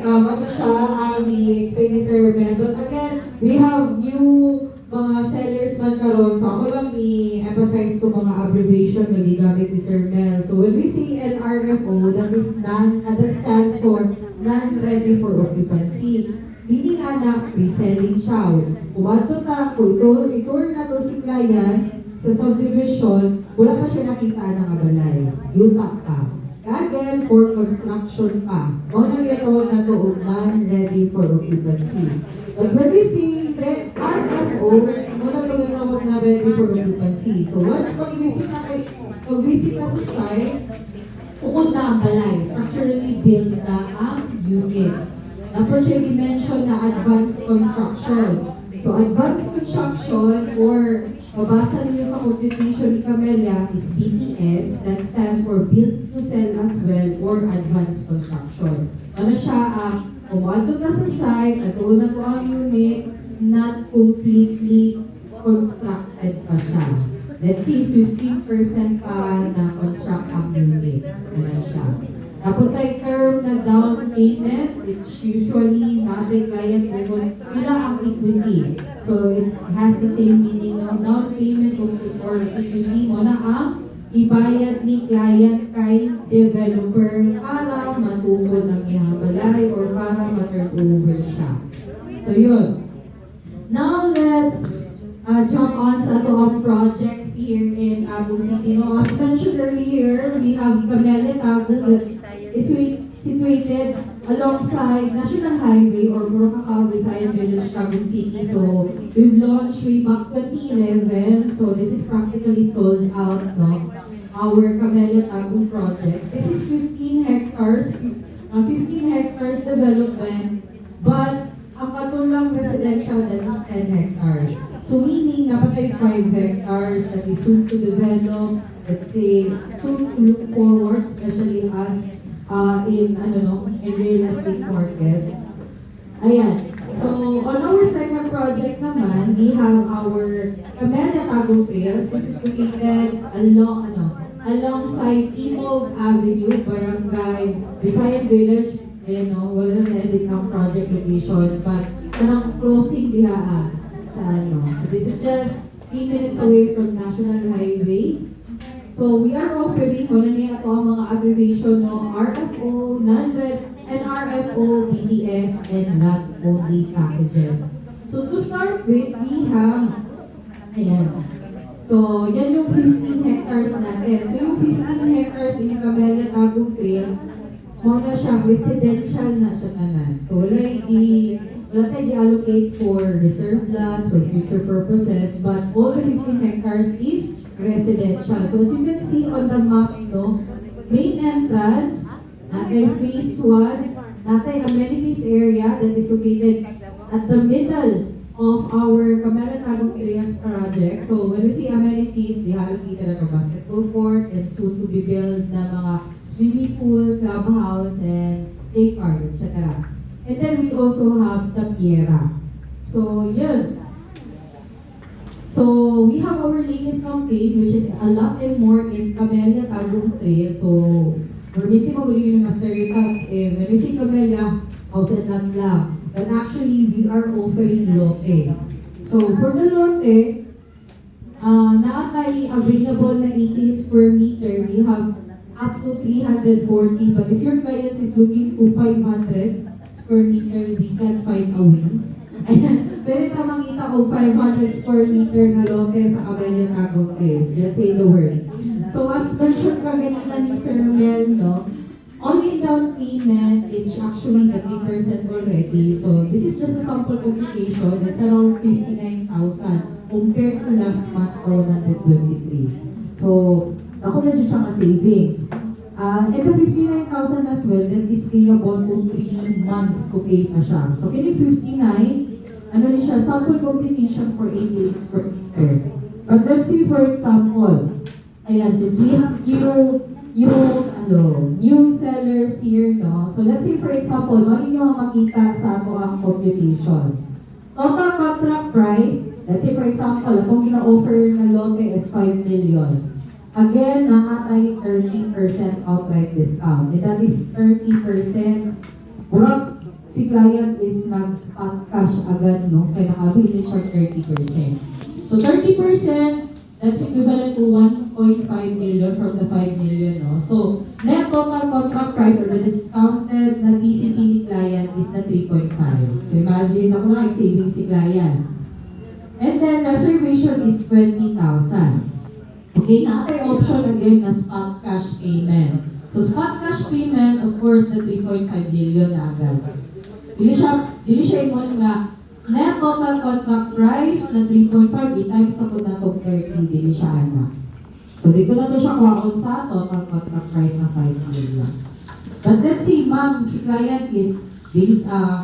ano siya, i-explain ni Sir Mel. But again, we have new mga sellers man karon. So, ako lang i-emphasize ko mga abbreviation na gigamit ni Sir Mel. So, when we say NRFO, that stands for non-ready for occupancy. Meaning, pre-selling siya. Kumato na, kung ito na to si client, sa subdivision, wala pa siya nakita ng abalay. Yuta pa. Again, for construction pa. O nang ginatawag na to non-ready for occupancy. But when we see RFO, unang ginatawag na ready for occupancy. So once mag-visit na sa site, ukod na ang balay. Structurally built na ang unit. Dapat siya i-mention na advanced construction. So advanced construction or mabasa niyo sa computation ni Camelia is BTS, that stands for Build to Sell as well or Advanced Construction. Ano siya, umuadto na sa site, at una ko ang unit, not completely constructed pa siya. Let's see, 15% pa na construct ang unit. Ano siya. Tapos ay term na down payment, it's usually nasa client ngayon, pila ang equity. So it has the same meaning ng down payment or equity mo na ang ibayad ni client kay developer para matubod ang iyang balay or para ma-turn over siya. So yun. Now let's jump on sa ato projects here in Tagum City. No, as mentioned earlier, we have Camelia Tagum that is situated alongside National Highway or Morocco Visayan Village, Tagum City. So we've launched way back 2011. So this is practically sold out, no? Our Camelia Tagum project. This is 15 hectares development, but ang katulang residential that is 10 hectares. So meaning, dapat ay 5 hectares that is soon to develop, let's say, soon to look forward, especially as in real estate market. Ayan. So, on our second project naman, we have our Camelia Tagum Trails. This is located alongside Timog Avenue, Barangay Visayan Village. Ayan, no, wala na edit ang project location, but kanang crossing diha. sa ano. So this is just 3 minutes away from National Highway. So we are offering kung ano niya ito ang mga abbreviation no, RFO, non-red, and RFO, BTS, and not only packages. So to start with, we have, ayan. So yan yung 15 hectares natin. So yung 15 hectares in Camellia Tagum Trails, muna siya, residential na siya tanan. So wala tayo i-allocate for reserve lands or future purposes, but all the 15 hectares is residential. So as you can see on the map, no, main entrance, natay phase 1, natay amenities area that is located at the middle of our Camellia Tagum Trails project. So when we see amenities, they are located at a basketball court and soon to be built na mga swimming pool, clubhouse, and play park, etc. And then we also have Tapiera. So yun. So we have our latest campaign, which is a lot and more in Camellia Tagum Trail. So permiti magulingin ng master recap. When we say Camellia, house and lot lang. But actually, we are offering lote. So for the lote, naatay available na 18 square meter. We have up to 340. But if your client is looking to 500 square meter, we can find a wings. Pwede ka makita kung 500 square meter na lote sa Camellia Tagum Trails. Just say the word. So as mentioned kanina ni Sir Mel, no, all-in down payment, it's actually the 3% already. So this is just a sample computation. It's around 59,000 compared to last month, 2023. So, ako na dyan siya savings. And the 59,000 as well, that is payable to 3 months to pay pa siya. So, kini 59, ano ni siya, sample computation for 88 square meter. But let's say for example, ayan, since we have new sellers here, no? So let's say for example, mali nyo makita sa ato ang computation. Total contract price, let's say for example, akong gina-offer na lote is 5 million. Again, naatay 30% outright discount. And that is 30%. Burag, si client is nag-spot cash agad, no? Kaya nakabili siya 30%. So 30%, that's equivalent to 1.5 million from the 5 million, no? So, net total contract price or the discounted na TCP ni client is na 3.5. So, imagine, ako na savings si client. And then, reservation is 20,000. Okay, natin option again na spot cash payment. So, spot cash payment, of course, na 3.5 million na agad. Dili siya ingon nga, net total contract price na 3.5, times na po na itong 30, dili siya anak. So, dito na to siya kuhaon sa total contract price na 5 million. But let's see, ma'am, si client is,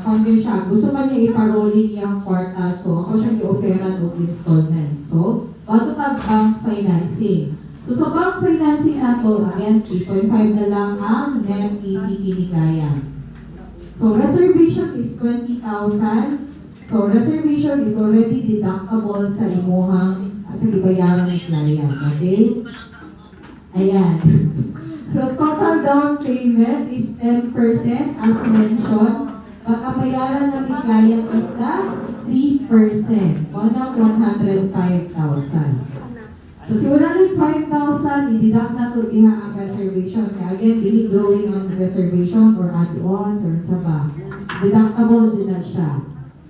founder siya, gusto man niya iparolling niyang kwarta, so ako siya i-offeran ng installment. So, bago bank financing. So, sa bank financing na to, again, 3.5 na lang ang net PCP ni client. So, reservation is 20,000. So, reservation is already deductible sa imuhang, sa ibayaran ng client. Okay? Ayan. So, total down payment is 10% as mentioned. But ang bayaran ng client is na 3%. Unang 105,000. So, si 105,000, i-deduct na ito diha ang reservation. Kaya again, dili drawing on reservation or add-ons or sa ba. Deductible din na siya.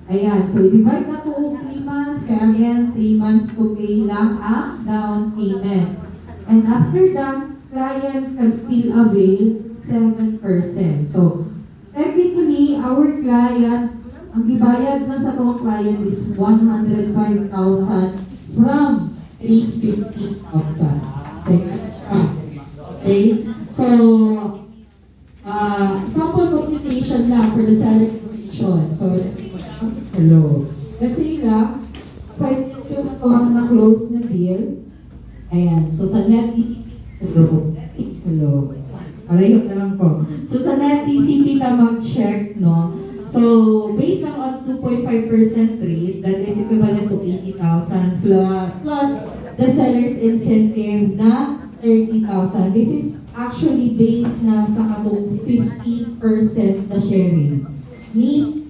Ayan, so i-divide na po 3 months, kaya again, 3 months to pay lang ang down payment. And after that, client can still avail 7%. So, technically, our client, ang ibayad lang sa itong client is 105,000 from 350,000. Okay? So, sample computation lang for the salary commission. So, hello. Let's say lang, 5 million po ang na-close na deal. Ayan. So, sa net, hello. Malayo na lang po. So, sa net TCP ka mag-check, no? So, based lang on 2.5% rate, that is equivalent to 80,000 plus the seller's incentive na 30,000. This is actually based na sa katong 15% na sharing ni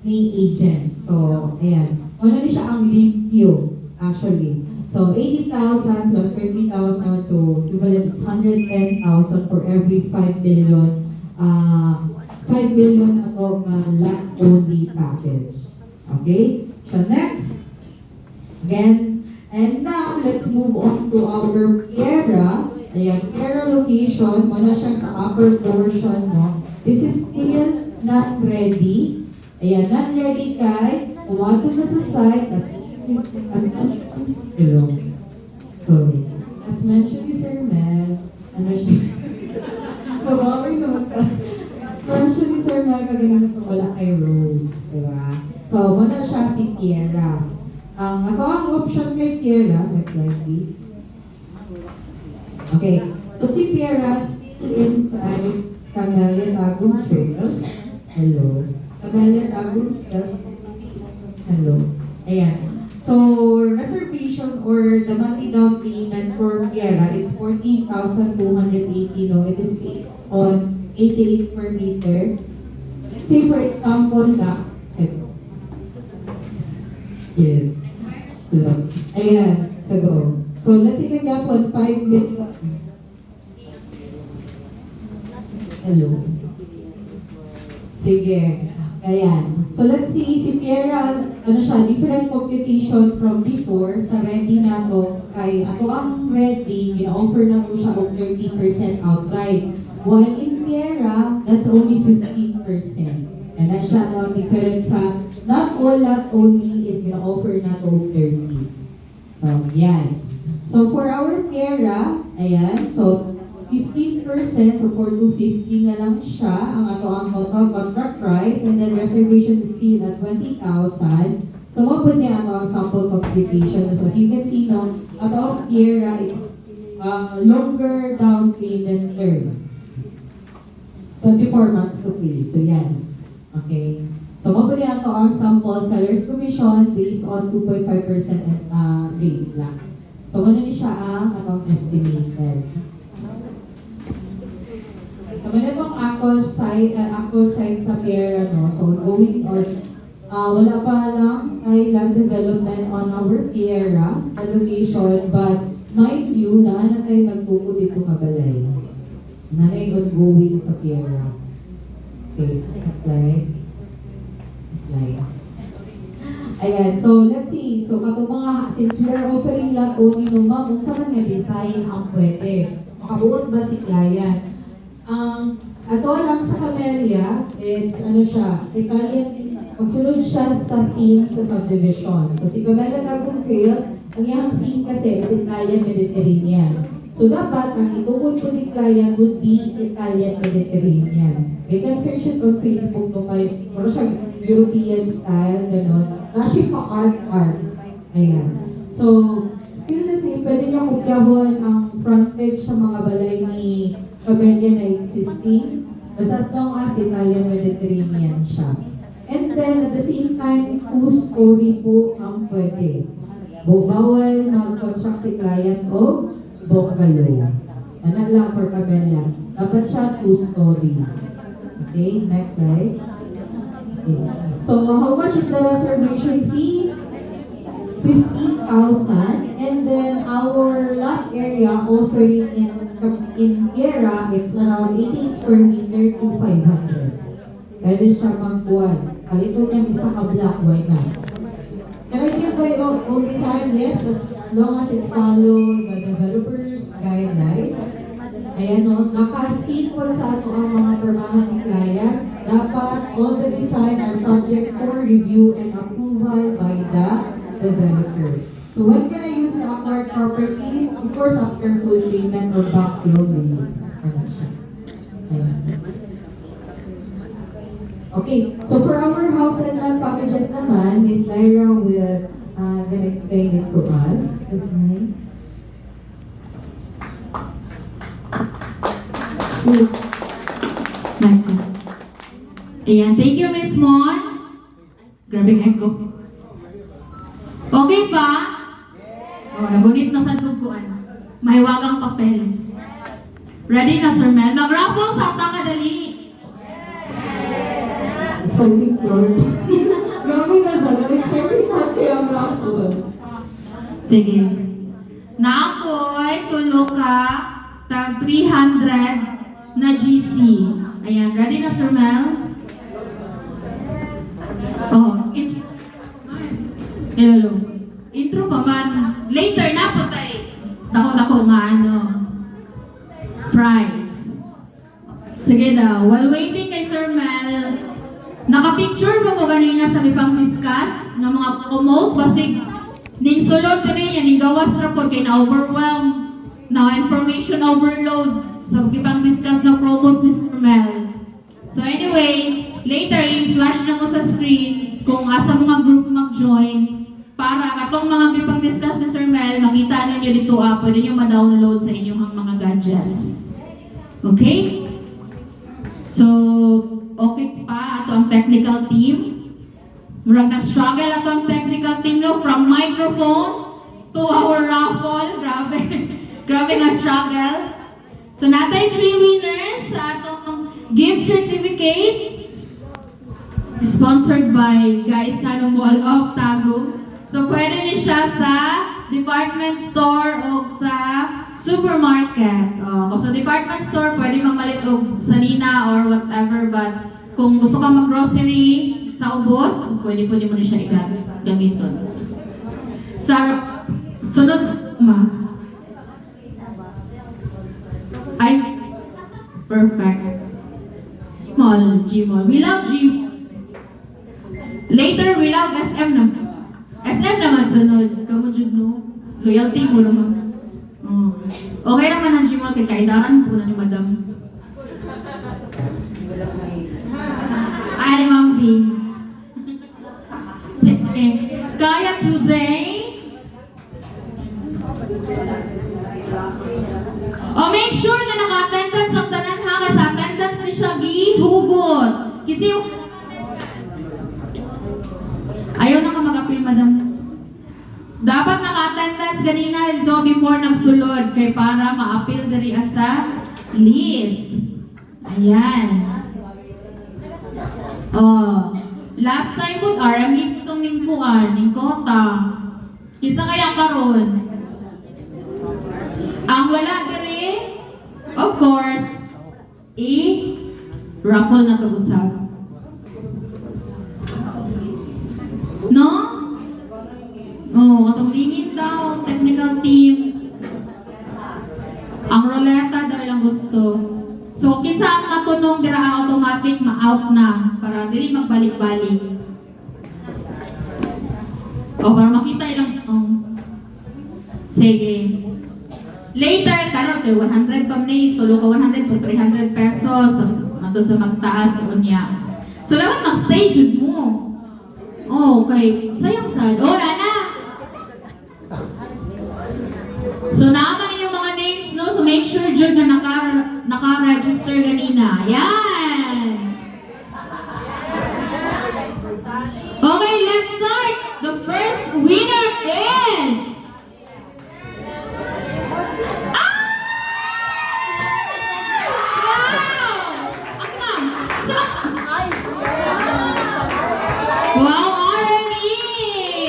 agent. So, ayan. Una ni siya ang limpyo, actually. So, 80,000 plus 30,000, so equivalent is 110,000 for every 5 million 5 million ato nga lot-only package. Okay? So, next. Again, and now, let's move on to our Piera. Ayan, Piera location. Muna siya sa upper portion, no? This is still not ready. Ayan, not ready kay pumatod na sa site as hello. Sorry. As mentioned ni Sir Mel, ano siya? Babawi naman ka. Mention ni Sir Mel, kagaling na wala kay roads, diba? So, muna siya si Piera. Ito ang option kay Piera. Next slide, please. Okay. So, si Piera still inside Camellia Tagum Trails. Hello. Camellia Tagum Trails. Hello. Ayan. So, reservation or the monthly down payment for Piera, it's 14,280, no? It is based on 88 per meter. Let's say for example na, ito. Yes. Ayan, so go. So, let's say kanya po 5 million. Hello. Sige. Ayan. So, let's see, si Piera, ano siya, different computation from before sa ready na to. Kay ato ang ready, gina-offer na mo siya og 30% outright. While in Piera, that's only 15%. And that's siya no, difference sa, not all, not only is gina-offer na to og 30. So, yan. So, for our Piera, ayan, so, 15%, so for 250 na lang siya ang ato ang total contract price, and then reservation is still at 20,000. So mapod niya ang sample computation. So as you can see, no, ato ang Piera, it's longer down payment term. 24 months to pay. So yan. Okay. So mapod niya ato ang sample seller's commission based on 2.5% rate lang. So muna ni siya ang atong estimated. So, may itong actual site sa Piera, no? So, going on, wala pa lang ay land development on our Piera, the location, but mind you, naan tayo nagtuko dito kabalay. Nanay ongoing sa Piera. Okay, slide. Slide. Ayan, so let's see. So, katong mga, since we are offering lot only no ma'am, kung saan nga design ang pwede? Makabuot ba si client? Ato lang sa Camellia, it's ano siya, Italian, magsunod siya sa theme sa subdivision. So si Camellia Tagum Trails, ang iyang theme kasi is Italian Mediterranean. So dapat, ang itukod po ni client would be Italian Mediterranean. You can search it on Facebook kung may, ano siya, European style, gano'n. Nashi pa art. Ayan. So, still the same, pwede niyo kopyahon ang frontage sa mga balay ni Camellia na existing, basta as long as Italian Mediterranean siya. And then, at the same time, 2-story po ang pwede. Bawal mag-construct si client o bungalow. Ano lang for Camellia. Dapat siya 2-story. Okay, next slide. Okay. So, how much is the reservation fee? 15,000, and then our lot area offering in Piera, it's around 88 square meter to 500. Pwede siya magbuwan. Kalito niya isa ka block, why not? Can I give by own design? Yes, as long as it's follow the developer's guideline. Ayan o, naka-stick po sa ato ang mga permahan ng client. Dapat all the design are subject for review and approval by the developer. So when can I use the acquired property? Of course, after full payment or back loan release. Ano siya? Ayan. Okay, so for our house and land packages naman, Ms. Lyra will gonna explain it to us. This time. Ayan, thank you, Miss Mon. Grabing echo. Okay pa? Oh, nagunit na sa tugkuan. Mahiwagang papel. Ready na, Sir Mel? Mag-raffle sa takadali. Exciting Lord. Grabe na sa exciting natin Sige. Naakoy, tulo ka, tag 300 na GC. Ayan, ready na, Sir Mel? Oh, hello. Intro pa man. Later na po tayo. Dako-dako nga ano. Prize. Sige daw. While waiting kay Sir Mel, nakapicture ba mo ganina sa ibang discuss ng mga kumos? Basig, ning sulod ko rin yan, ning gawas rapod kay na-overwhelm. Na information overload sa ibang discuss na promos ni Sir Mel. So anyway, later i-flash na mo sa screen kung asa mga group mag-join para katong mga gipang discuss ni Sir Mel, makita ninyo dito pwede nyo ma-download sa inyong mga gadgets. Okay? So, okay pa ato ang technical team. Murag nag-struggle ato ang technical team no, from microphone to our raffle. Grabe. Grabe nga struggle. So, natay 3 winners sa atong gift certificate sponsored by Guys Sano Mall of Tagum. So, pwede ni siya sa department store o sa supermarket. Kung sa department store, pwede mamalit o sa Nina or whatever. But kung gusto ka mag-grocery sa ubos, pwede mo na siya gamiton. Sa sunod, ay, perfect. Gmall. We love Gmall. Later, we love SM naman. SM naman sunod. Kamu jud no? Loyalty mo naman. Okay naman ang Gmall kay kaidaran po na ni Madam. Ay, ni Ma'am V. Sige. Kaya today, make sure na naka-attendance ang tanan ha, kasi attendance ni siya gihugot. Kasi yung ayaw na ka mag-appeal, Madam. Dapat naka-attendance ganina dito before nagsulod kay para ma-appeal diri sa list. Ayan. Last time po, RME itong ningkuan, ningkota. Kisa kaya karon. Ang wala diri, of course, raffle na to usab. No? Katong limit daw, technical team. Ang roleta daw lang gusto. So, kinsa ang natunong dira automatic ma-out na para dili magbalik-balik. Para makita ilang sige. Later, karon kay 100 pa ni, tulo ka 100 so 300 pesos tapos matod sa magtaas unya. So dapat mag-stay jud mo. Okay, sayang sad. Nana. So naaman niyo mga names no, so make sure jud na naka-register ganina. Yan. Okay, let's start. The first winner is wow, RME!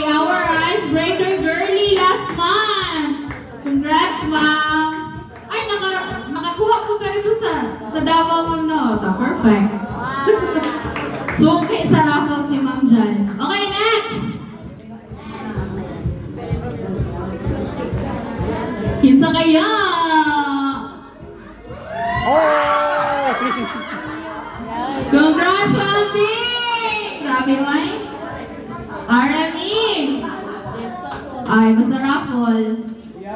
Our icebreaker girly last month! Congrats, ma'am! Ay, nakakuha ko ka rito sa Davao, ma'am, no? Perfect. Suki sa raffle si ma'am dyan. Okay, next! Kinsa kaya? Congrats, ma'am B! Grabe, may? RME! Ay, basta raffle.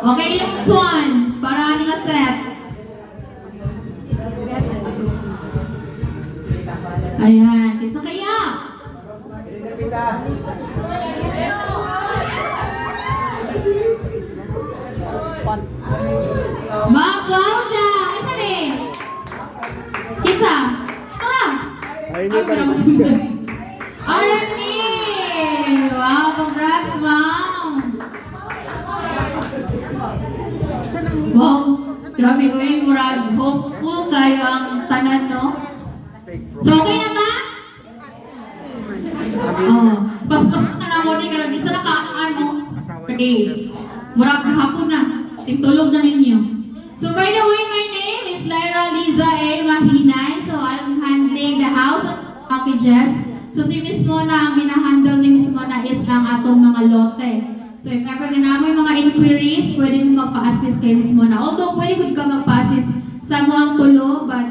Okay, last one. Para nga set. Ayan, kinsa kaya? Ma'am Claudia! Kinsa ni? Kinsa? Ay, RME! Wow, congrats, ma'am! Wow, grabe ko yung murag. Hopeful kayo ang tanan, no? So, okay na ba? Pas-pas ka na mo, di ka lang isa na ka, ano? Okay. Tingtulog na ninyo. So by the way, my name is Lyra Liza A. Mahinay. So I'm handling the house packages. So si Miss Mona, ang hinahandle ni Miss Mona is ang atong mga lote. So if ever na may mga inquiries, pwede mo magpa-assist kay Miss Mona. Although pwede good ka magpa-assist sa mo ang tulo, but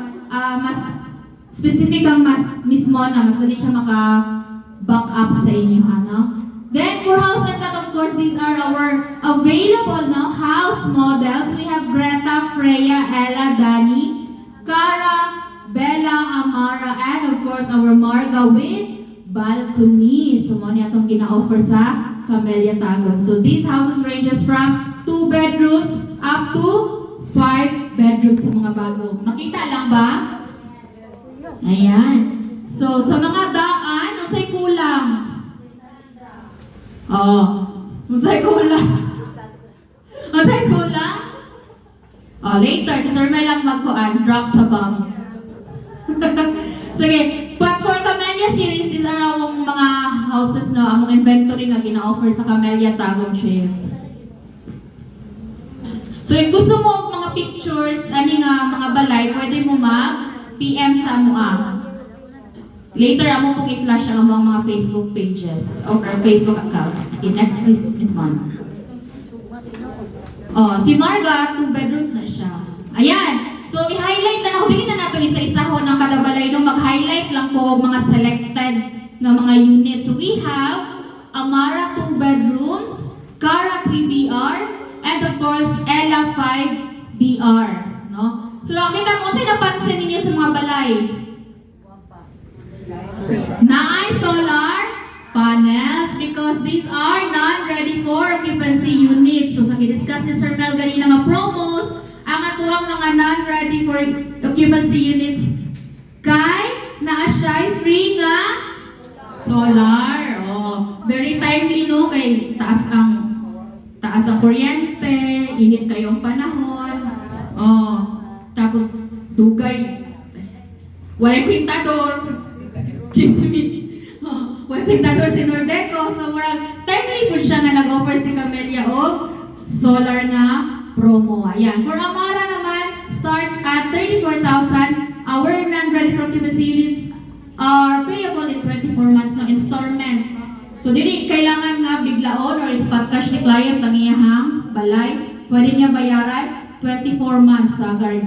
mas specific ang Miss Mona, mas dali siya maka-back up sa inyo, ha, no? Then for house and lot, of course, these are our available house models. We have Greta, Freya, Ella, Dani, Cara, Bella, Amara, and of course our Marga with balcony. So mo niya itong gina-offer sa Camellia Tagum. So these houses ranges from 2 bedrooms up to 5 bedrooms sa mga bago. Nakita lang ba? Ayan. So sa mga daan, unsay kulang? Oh, unsay kulang? Unsay kulang? Oh, later, si Sir Mel lang magkuan, drop sa bomb. Sige, but for Camellia series, these are our mga houses na among inventory nga gina-offer sa Camellia Tagum Trails. So if gusto mo og mga pictures, ani nga mga balay, pwede mo mag-PM sa amoa. Later, amo pong i-flash ang among mga Facebook pages or Facebook accounts. Okay, next please, Miss Mon. Oh, si Marga, 2 bedrooms na siya. Ayan. So, i-highlight lang ako. Tingnan na natin isa-isa ho ng kada balay. Mag-highlight lang po ang mga selected na mga units. So, we have Amara 2 bedrooms, Cara 3 BR, and of course, Ella 5 BR. No? So, nakita mo, sino napansin ninyo sa mga balay? Nine solar panels because these are non-ready for occupancy units. So, sa discuss ni Sir Mel ganina nga promos, ang atuang mga non-ready for occupancy units kay naa siya free nga solar. Oh, very timely no kay taas ang kuryente, init kayong panahon. Oh, tapos dugay walay kwintador. Chismis. Walay kwintador si Nordeco. So, murag timely po siya nga nag-offer si Camellia og solar nga promo. Ayan. For Amara naman, starts at 34,000. Our non-ready for occupancy units are payable in 24 months ng installment. So, dili kailangan nga biglaon or spot cash ni client ang iyahang balay. Pwede niya bayaran 24 months agad.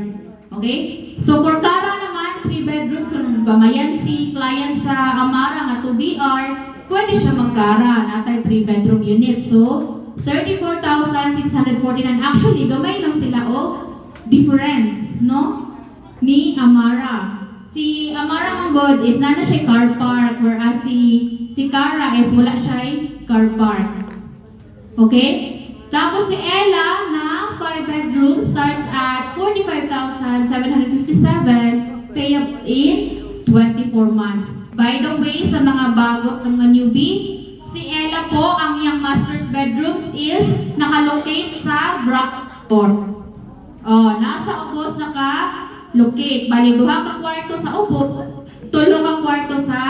Okay? So, for Cara naman, 3 bedrooms. Kung gamayan si client sa Amara nga 2 BR, pwede siya magkara. Natay 3 bedroom unit. So, 34,649. Actually, gamay lang sila o difference, no? Ni Amara. Si Amara Manggod is nana siya car park, whereas si Cara is wala siya car park. Okay? Tapos si Ella na 5 bedrooms starts at 45,757, pay up in 24 months. By the way, sa mga bagot ng mga newbie, si Ella po, ang iyang master's bedrooms is nakalocate sa Brockport. Oh, nasa ubos naka-locate. Bali, 2 ka kwarto sa upo, 3 ka kwarto sa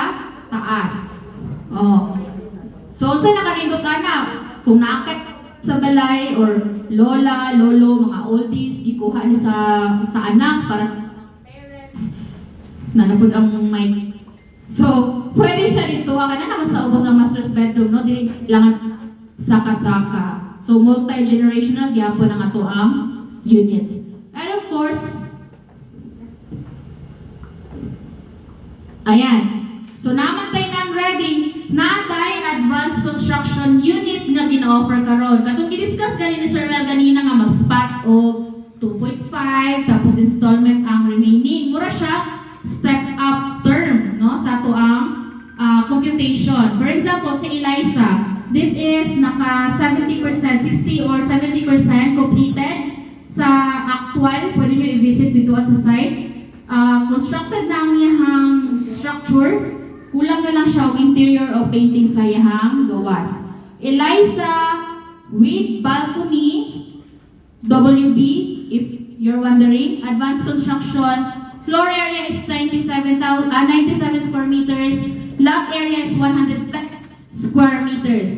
taas. Oh. So, unsa nakanindot anak? Kung nakakit sa balay or lola, lolo, mga oldies, gikuha ni sa anak para parents na napud ang mic. So, pwede siya dito. Ka na naman sa ubos ang master's bedroom, no? Dili langan saka-saka. So, multi-generational, gyapon ang ato ang units. And of course, ayan. So, namantay na ready, natay advanced construction unit nga gina-offer karon. Katong gidiscuss ganina ni Sir Mel ganina nga mag-spot o 2.5 tapos installment ang remaining. Mura siya step up term, no, sa ato ang computation. For example, si Eliza, this is naka 70%, 60 or 70% completed sa actual. Pwede nyo i-visit dito sa site. Constructed na ang iyahang structure. Kulang na lang siya ang interior o painting sa iyahang gawas. Eliza with balcony, WB, if you're wondering. Advanced construction. Floor area is 97 square meters. Lot area is 110 square meters.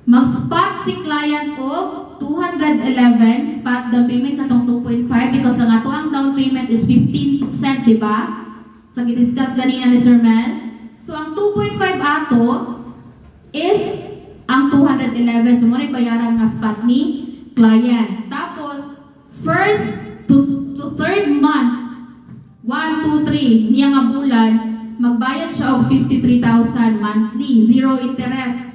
Mag-spot si client o 211 spot down payment katong 2.5 because ang ato ang down payment is 15%, di ba? Sa gidiscuss ganina ni Sir Mel. So ang 2.5 ato is ang 211. So mo rin bayaran nga spot ni client. Tapos first to third month 1, 2, 3 niya nga bulan magbayad siya og 53,000 monthly, zero interest.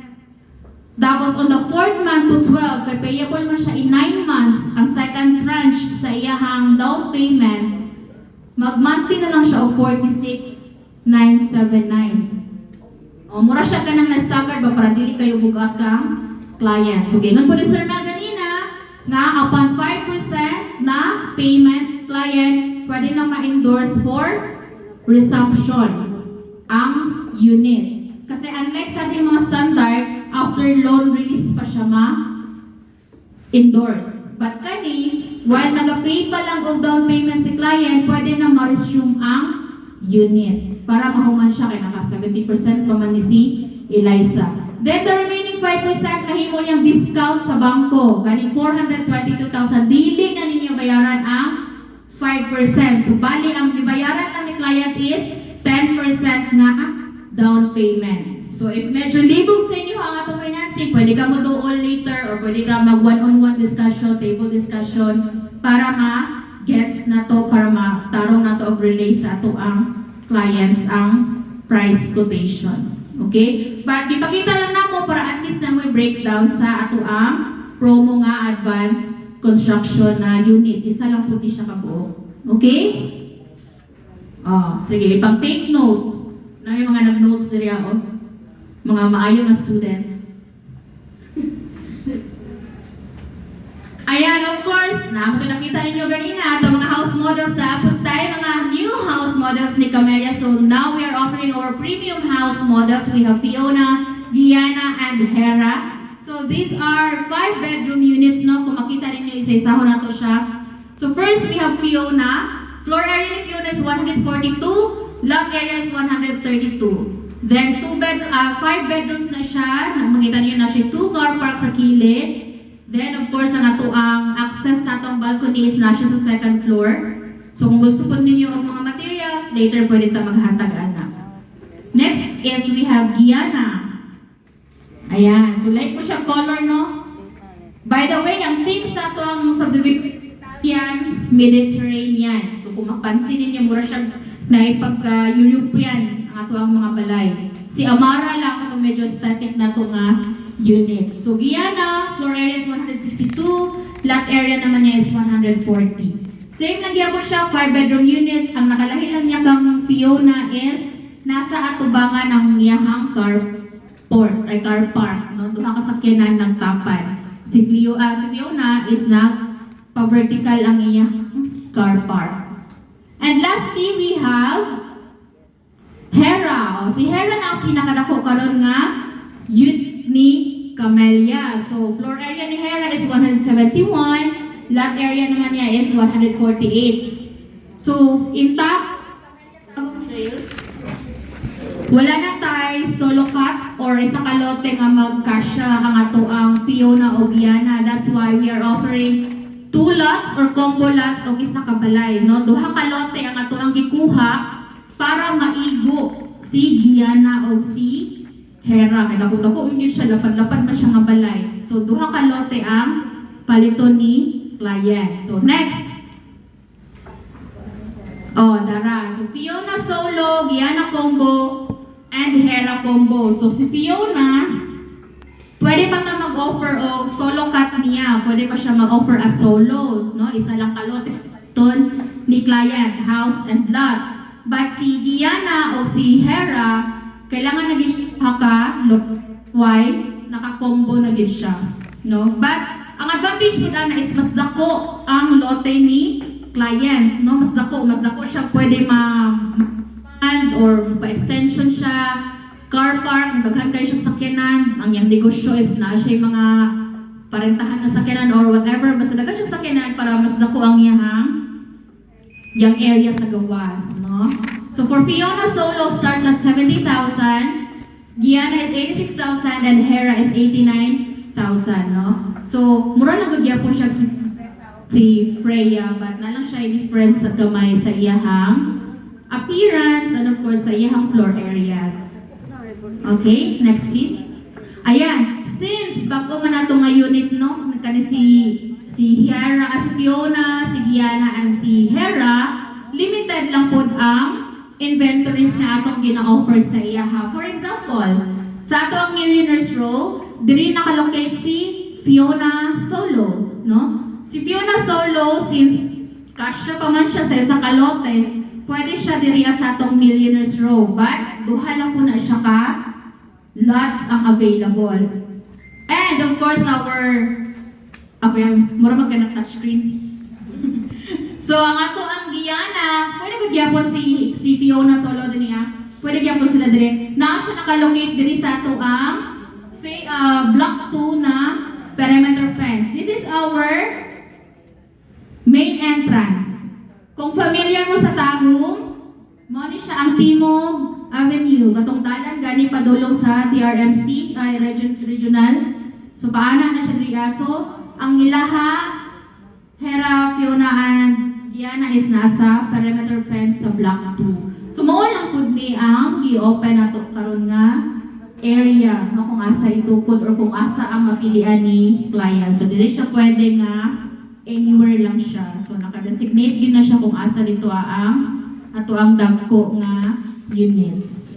Tapos on the 4th month to 12, kay payable man siya in 9 months, ang second tranche sa iyahang down payment, mag-monthly na lang siya o 46,979. O, mura siya ka nang na-staggered ba para dili kayo bugat kang client. So, ganun po ni Sir Mel ganina, nga upon 5% na payment, client, pwede na ma-endorse for resumption ang unit. Kasi unlike sa ating mga standard, after loan release pa siya ma-endorse. But kani, while nag-pay pa lang og down payment si client, pwede na ma-resume ang unit para mahuman siya kay naka 70% pa man ni si Eliza. Then the remaining 5% mahimo niyang discount sa bangko. Kani 422,000 dili na ninyo bayaran ang 5%. So bali ang bibayaran lang ni client is 10% nga down payment. So if medyo libog sa inyo ang atong financing, pwede ka mo doon later or pwede ka mag one-on-one discussion, table discussion para ma-gets na to, para ma-tarong na to og relay sa ato ang clients ang price quotation. Okay? But ipakita lang nako para at least na may breakdown sa ato ang promo nga advance construction na unit. Isa lang puti siya kabuo. Okay? Sige, ipang take note. Na may mga nag-notes diri ako. Mga maayo na students. Ayan, of course, nakita ninyo ganina ito mga house models na apot tayo, mga new house models ni Camellia. So now we are offering our premium house models. We have Fiona, Gianna, and Hera. So these are 5-bedroom units, no? Kung makita ninyo, isa-isaho na to siya. So first, we have Fiona. Floor area ni Fiona is 142. Long area is 132. Then 5 bedrooms na siya. Makita niyo na siya 2 car park sa kilid. Then of course ang ato ang access sa atong balcony is na siya sa second floor. So kung gusto po ninyo ang mga materials, later pwede ta maghatag ana. Next is we have Gianna. Ayan. So like mo siya color, no? By the way, ang theme sa ato ang subdivision Mediterranean. So kung mapansin ninyo, mura siya na ipag-European ang ato ang mga balay. Si Amara lang katong medyo static na to nga unit. So Gianna, floor area is 162, lot area naman niya is 140. Same lang gyapon siya, 5-bedroom units. Ang nakalahi lang niya kang Fiona is nasa atubangan ng iyahang carport ay car park, no? Duha ka sakyanan ng tapan. Si Fiona is na pa-vertical ang iyang car park. And lastly, we have Hera. Si Hera na ang pinakadako karon nga unit ni Camellia. So, floor area ni Hera is 171. Lot area naman niya is 148. So, intact wala na tayo solo cut or isa ka lote nga magkasya ang ato ang Fiona o Gianna. That's why we are offering 2 lots or combo lots o isa ka balay, no? Duha ka lote ang ato ang gikuha para maigo si Gianna o si Hera. Kaya dako-dako yun siya, lapad-lapad man siya nga balay. So duha ka lote ang palito ni client. So next. Dara. So Fiona solo, Gianna combo, and Hera combo. So si Fiona, pwede pa ka mag-offer o solo cut niya. Pwede pa siya mag-offer as solo, no? Isa lang kalote ton ni client, house and lot. But si Gianna o si Hera, kailangan na siya ka, why? Naka-combo na din siya, no? But ang advantage mo na is mas dako ang lote ni client, no? Mas dako siya pwede or pa-extension siya, car park, daghan kayo siyang sakyanan, ang yung negosyo is na siya yung mga parentahan ng sakyanan or whatever, basta daghan siyang sakyanan para mas dako ang yung area sa gawas, no? So for Fiona solo starts at 70,000, Gianna is 86,000, and Hera is 89,000, no? So, mura lang gagya po siya si Freya, but na lang siya difference sa gamay sa iyahang appearance and of course sa iyahang floor areas. Okay, next please. Ayan, since bago man nato nga unit no, kani si Hera, si Fiona, si Gianna, and si Hera, limited lang po ang inventories na atong gina-offer sa iya ha. For example, sa ato ang Millionaires Row, diri nakalocate si Fiona Solo, no? Si Fiona Solo, since kasya pa man siya sa isang kalote, pwede siya diri sa atong Millionaires Row, but duha lang po na siya ka lots ang available. And of course, ako yung, mura magkanang touchscreen. So, ang ato ang Gianna, pwede ko gyapon si Fiona Solo din niya. Pwede gyapon sila dire. Na siya nakalocate diri sa ato ang block 2 na perimeter fence. This is our main entrance. Kung familiar mo sa Tagum, mo ni siya ang Timog Avenue. Katong dalan gani padulong sa TRMC, regional. So, paana na siya diri. So, ang ilaha, Hera, Fiona, and Diana is nasa perimeter fence sa block 2. So, mao lang pud ni ang gi-open nato karon nga area, no, kung asa itukod or kung asa ang mapilian ni client. So, dili siya pwede nga anywhere lang siya. So, naka-designate din na siya kung asa dito ang ato ang dagko nga units.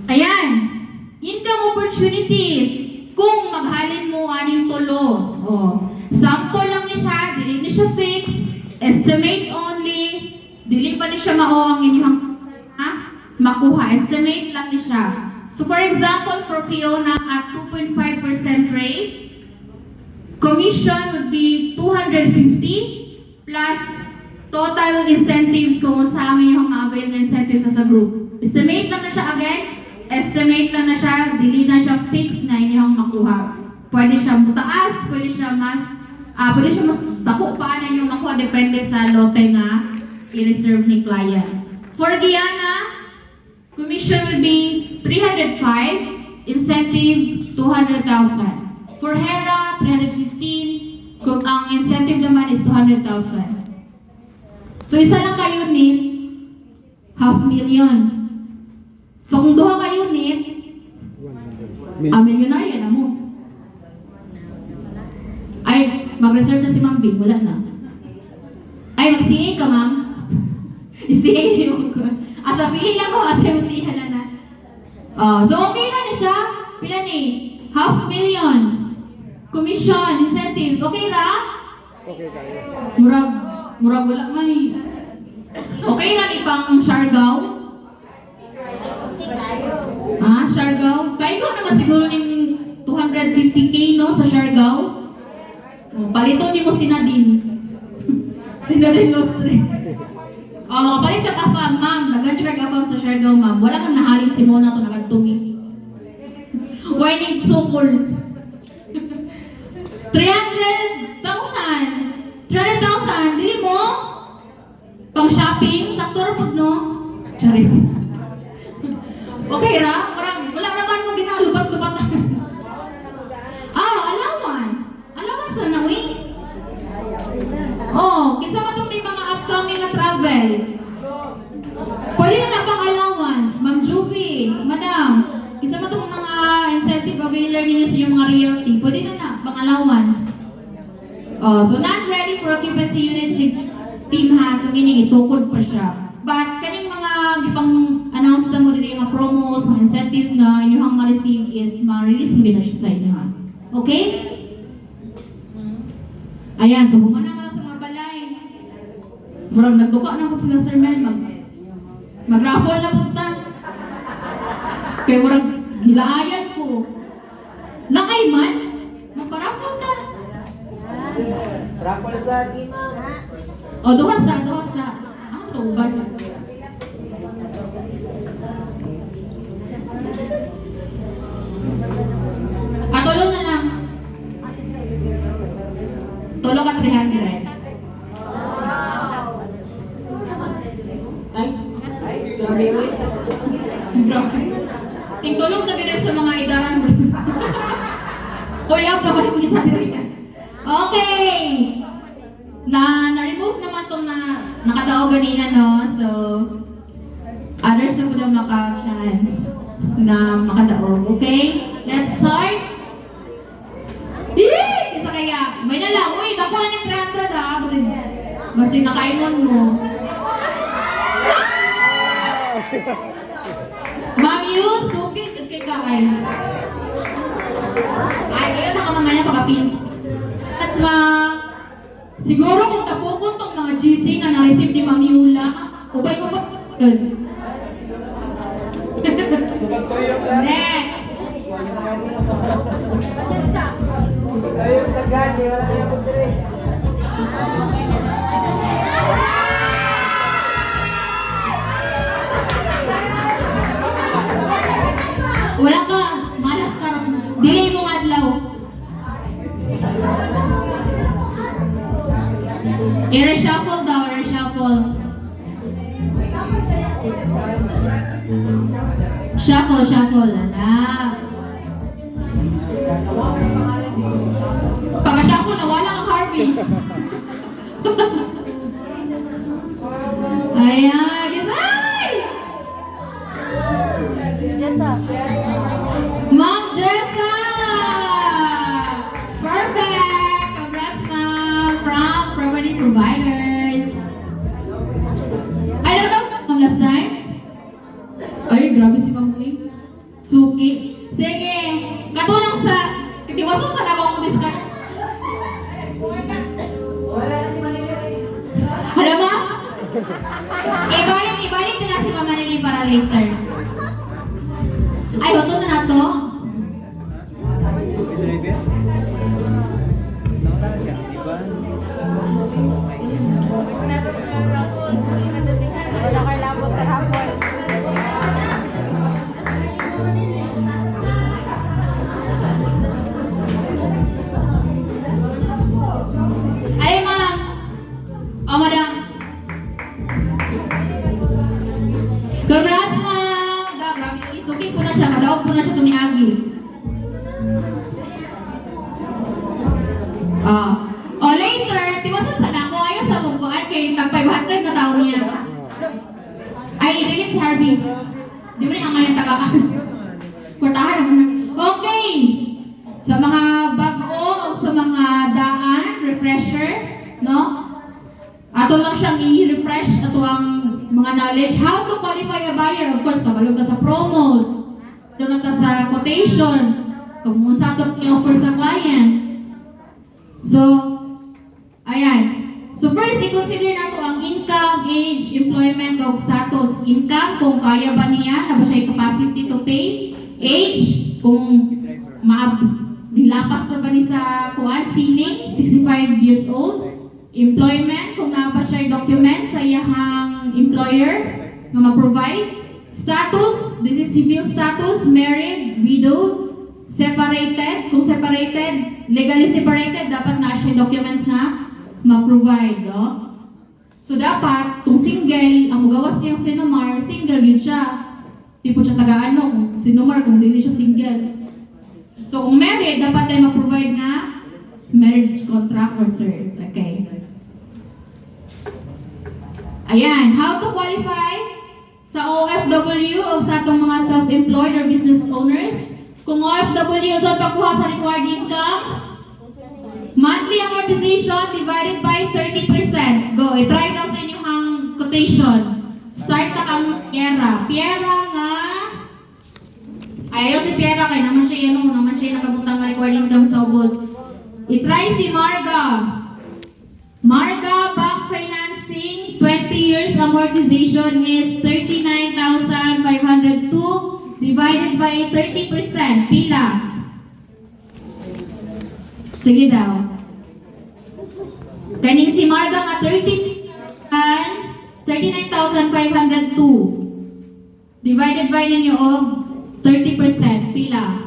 Ayan, income opportunities. Kung maghalin mo aning tulo, sample lang ni siya, dili ni siya fix, estimate only, dili pa ni siya mao ang inyong makuha, estimate lang ni siya. So for example, for Fiona at 2.5% rate, commission would be 250 plus total incentives kung sa ang inyong ma-avail na incentives as a group. Estimate lang na siya again, estimate lang na siya, dili na siya fix na inyong makuha. Pwede siya mataas, pwede siya mas dako pa na inyong makuha, depende sa lote nga i-reserve ni client. For Gianna, commission will be 305, incentive 200,000. For Hera, 315, kung ang incentive naman is 200,000. So isa lang ka unit, 500,000. So kung duha ka unit, milyonarya na mo. Ay, mag-reserve na si Ma'am Bing, wala na. Ay, mag-CA ka, Ma'am. I-CA niyo ko. Asa, pili lang ko, asa yung CA na. So okay na siya. Pila ni? 500,000. Commission, incentives, okay ra? Okay tayo. Murag wala man. Okay ra ni pang Siargao? Siargao? Kaya ko naman siguro ng 250k no sa Siargao. Palito ni mo si Nadine. Si Nadine Lostre. Kapalit ka afam, ma'am. Nag-adjust ka afam sa Siargao, ma'am. Wala kang nahalin si Mona to nagagtumi. Why need so full? 300,000. 300,000. Dili mo? Pang shopping? Sakto ra pud no? Charis. Okay ra? Wala naman mo ginalubat-lubat. Allowance. Allowance na nawi. Kinsa man itong may mga upcoming na travel. Pwede na pang allowance. Ma'am Juvie, Madam, kinsa man itong mga incentive available ninyo sa inyong mga realty. Pwede na pang allowance. So not ready for occupancy units ni team ha. So meaning itukod pa siya. But kaning mga gipang announce na mo dili nga promos, mga incentives na inyong ma-receive is ma-release na siya sa inyo ha. Okay? Ayan, so humana mo na sa mga balay. Murag nagduka na po sila Sir Mel. Mag-raffle na punta. Kaya murag gilaayan ko. Lakay man, magpa-raffle ka. Raffle sa Gima. Duha sa. Ito, uban. Tulo na lang. Tulo ka 300. Ay, grabe, uy. Grabe. Tingtulog na ganyan sa mga idaran. Uy, ako naman yung isa din. Okay! Na-remove naman itong nakatao ganina, no? So, others na po daw maka-chance na makadaog. Okay? Let's start! Yee! Isa kaya, may nalang. Uy, dako na yung 300 ha. Basta nakaimon mo. Ma'am Yus, okay, check ka ay. Ay, ayun, nakamamaya pagkapin. That's ma'am. Siguro kung tapukon tong mga GC nga na-receive ni Ma'am Yula, ubay mo ba? Good. Next. Wala ka, malas ka rin. Dili mo nga adlaw. I-reshuffle daw, i-reshuffle. Shuffle, shuffle. Pagka-shuffle, nawala kang Harvey. Ayan, yes, ay! Ma'am Jessa! Perfect! Congrats, ma'am! From Property Providers. Ay, nakataw last time? Ay, grabe si Ma'am Queen. Suki. Sige, katulang sa katiwason sa nagawa ko discussion. Alam mo? Ibalik nila si Mama Nili para later. Ay, hoto na na to. Ay, ma'am. Oh, madam. Congrats, ma'am. Grabe, isukin ko na siya. Madawag ko na siya tumiagi. Oh, later, tiwasan sa nako. Ayaw sa mungkuan kay tag 500 na taon niya. Ay, i-delete si Harvey. Di mo rin ang ngayong taga. Portahan naman na. Okay. Sa mga bago o sa mga daan, refresher, no? Ato lang siyang i-refresh ato ang mga knowledge. How to qualify a buyer? Of course, kabalog ka sa promos. Doon ka sa quotation. Kung sa ato i-offer sa client. So, ayan. So first, i-consider na to ang income, age, employment, o status. Income, kung kaya ba niya, na ba siya capacity to pay. Age, kung nilapas na ba niya sa kuan, sining, 65 years old. Employment, kung na ba siya document sa iyahang employer na ma-provide. Status, this is civil status, married, widowed, separated. Kung separated, legally separated, dapat na siya documents na ma-provide, no? So dapat, kung single, ang magawas siyang sinumar, single yun siya. Tipo siya taga-ano, kung sinumar, kung hindi siya single. So kung married, dapat tayo ma-provide nga marriage contract or cert. Okay. Ayan, how to qualify sa OFW o sa itong mga self-employed or business owners. Kung OFW sa pagkuha sa required income, monthly amortization divided by 30%. Go, i-try daw sa inyong quotation. Start na kang Piera. Piera nga, ayaw si Piera kaya naman siya nakabutang na required income sa ubos. I-try si Marga. Marga Bank Financing, 20 years amortization is 39,502 divided by 30%. Pila? Sige daw. Kaning si Marga nga 39,502 divided by ninyo og 30%. Pila?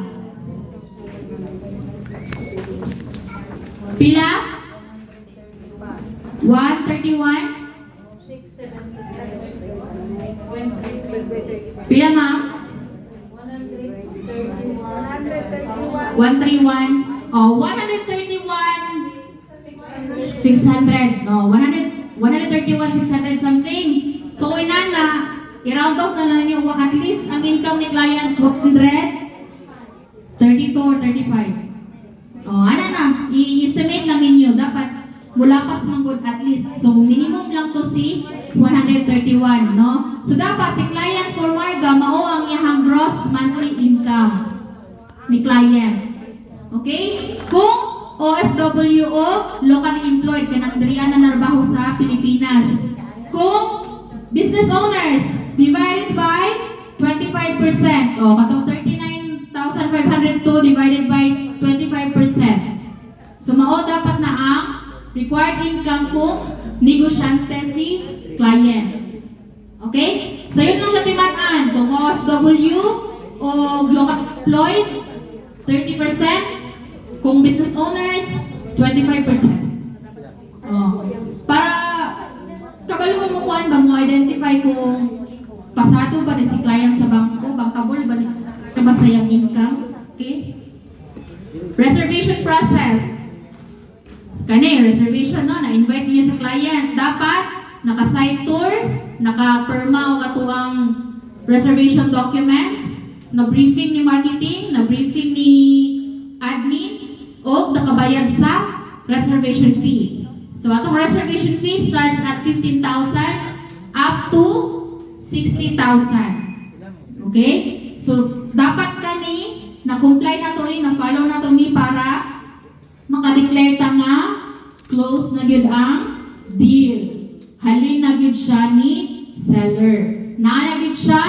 Pila? 131? Pila, ma'am? 131? 600, no, 131, 600 something. So, inana, i-round off na lang yung at least ang income ni client 232 or 35. Ano na, i-estimate lang ninyo, dapat mula pas manggod at least. So, minimum lang to si 131, no? So, dapat si client for Marga, mao ang iyang gross monthly income ni client. Okay? Kung OFW o locally employed, kanang dirian na narbaho sa Pilipinas. Kung business owners, divided by 25%. Katong 39,502 divided by 25%. So, mao dapat na ang required income kung negosyante si client. Okay? So, yun lang siya timaan. Kung OFW o local employed, 30%. Kung business owners, 25%. Para kabalo mo kuan ba mo identify kung pasado ba ni si client sa bangko, bankable ba ni ba sa iyang income? Okay? Reservation process. Kani, reservation no, na-invite niyo sa client. Dapat naka-site tour, naka-perma o katuang reservation documents, na-briefing ni marketing, na-briefing ni admin, o nakabayad sa reservation fee. So, atong reservation fee starts at 15,000 up to 60,000. Okay? So, dapat kani na-comply na to ni, na-follow na to ni para maka-declare ta nga close na gyud ang deal. Halin na gyud siya ni seller. Naa na gyud siya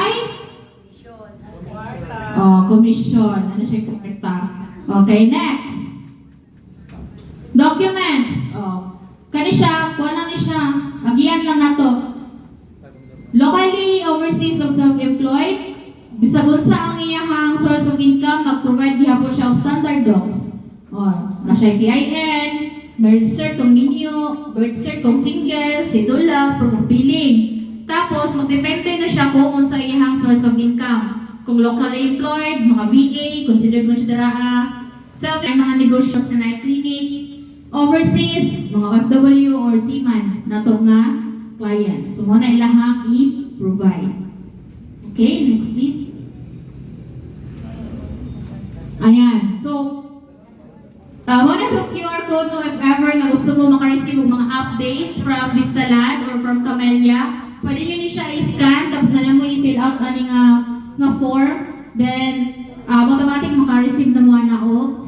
commission. Ano siya kwarta? Okay, next. Documents. Kani siya, kuha lang ni siya. Agian lang na to. Locally overseas of self-employed, bisag unsa ang iyahang source of income, mag-provide gihapon siya og standard docs. Na siya KIN, marriage cert kung ninyo, birth cert kung single, sidula, proof of billing. Tapos, magdepende na siya kung unsa iyahang source of income. Kung locally employed, mga VA, considered mo siya self, ay mga negosyo sa night clinic, overseas, mga OFW or seaman na to nga clients. So, muna ilahang i-provide. Okay, next please. Ayan. So, muna itong QR code no, if ever na gusto mo makareceive ng mga updates from Vistaland or from Camellia, pwede nyo niyo siya i-scan, tapos na lang mo i-fill out ani nga form, then automatic makareceive na mo na o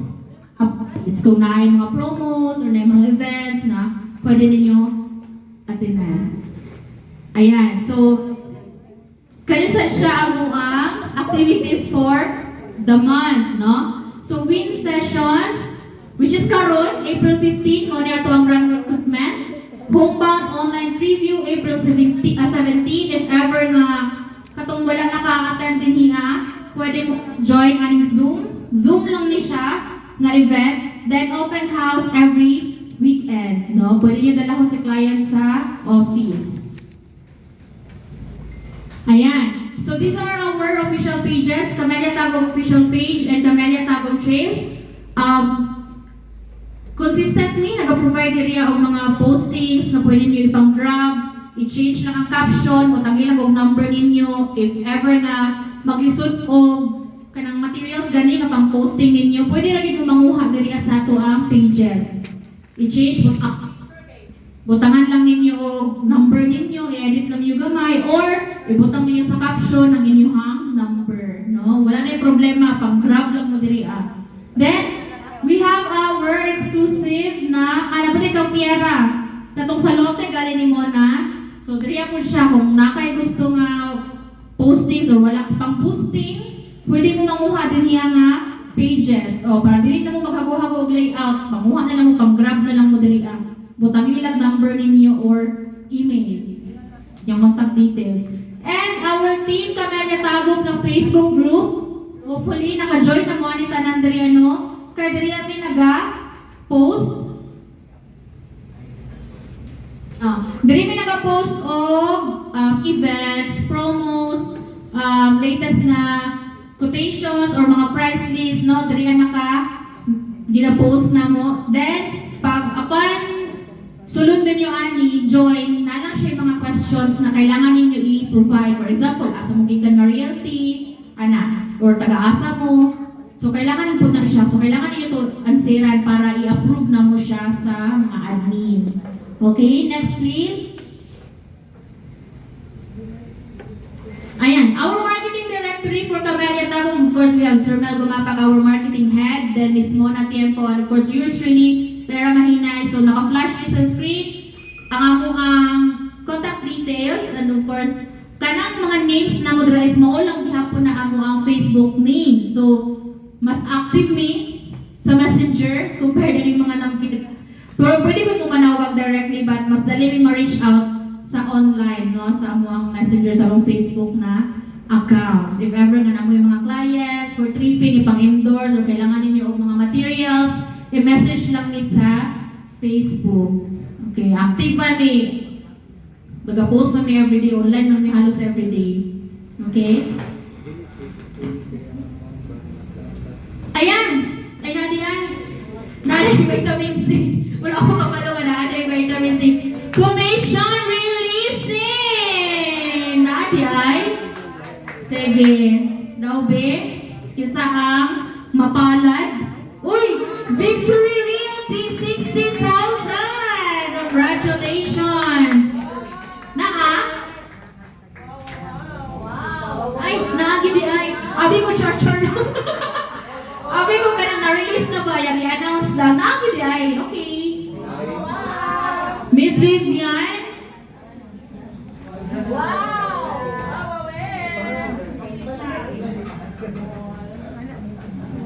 updates kung na yung mga promos or na yung mga events na pwede ninyo attendan. Ayan, so kanisan siya ang activities for the month, no? So win sessions, which is karon April 15, mo niya ito ang run recruitment. Homebound online preview April 17, if ever na katong wala nakaka-attend din niya, pwede mo join aning Zoom. Zoom lang ni siya nga event. Then open house every weekend, no? Pwede niyo dalahon si client sa office. Ayan. So these are our official pages, Camellia Tagum official page and Camellia Tagum Trails. Consistently, nag-provide area og mga postings na pwede niyo ipang-grab, i-change lang ang caption, o tangi lang og number ninyo, if ever na maglisod og kanang materials gani nga pang-posting ninyo, pwede lagi mo manguha diri sa ato ang pages. I-change mo butangan lang ninyo og number ninyo, i-edit lang niyo gamay, or ibutang ninyo sa caption ang inyong number, no? Wala na yung problema, pang-grab lang mo diri Then, we have our exclusive na pati kang Piera. Katong sa lote galing ni Mona. So, diri po siya kung nakay gusto nga postings or wala pang boosting, pwede mo manguha din niya nga pages. O, para dili na mo maghago-hago og layout, manguha na lang mo, pang-grab na lang mo diri butang ilang number ninyo or email. Yung contact details. And our team Camellia Tagum na Facebook group, hopefully naka-join na mo ni tanan diri kay diri mi naga-post. Diri mi naga-post og events, promos, latest na quotations or mga price list, no? Diri naka gina-post na mo. Then pag upon din nyo ani, join, na lang siya yung mga questions na kailangan ninyo i-provide. For example, asa mo gikan nga realty, ana, or taga-asa mo. So, kailangan po na siya. So, kailangan ninyo to ansiran para i-approve na mo siya sa mga admin. Okay, next please. Ayan, our marketing directory for Camellia Tagum. Of course, we have Sir Mel Gumapag, our marketing head, then Miss Mona Tiempo, and of course, yours truly, Vera Mahinay. So, naka-flash niyo sa screen ang among contact details, and of course, kanang mga names na mo dira is mao lang gihapon na amo ang Facebook names. So, mas active me sa Messenger compared na yung mga nampin. Pero pwede ko mo manawag directly, but mas dali mi ma-reach out sa online, no? Sa among Messenger, sa among Facebook na accounts. If ever na namo yung mga clients for tripping, ipang-endorse, or kailangan ninyo og mga materials, i-message lang ni sa Facebook. Okay, active ba ni? Nag-post na mi everyday, online na mi halos everyday. Okay? Ayan! Ay, nadi ay! Nadi vitamin C. Wala ako kapalo nga na yung vitamin C. Commission releasing! Nadi ay? Sige. Daw be? Isa ang mapalad. Uy! Victory Realty 60,000! Congratulations! Ay, naagidi ay. Abi ko char-char lang. Abi ko ganang na-release na ba? Yung i-announce lang. Naagidi ay. Okay. Miss Vivian.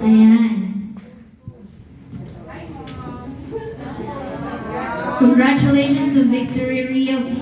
Ayan. Congratulations to Victory Realty.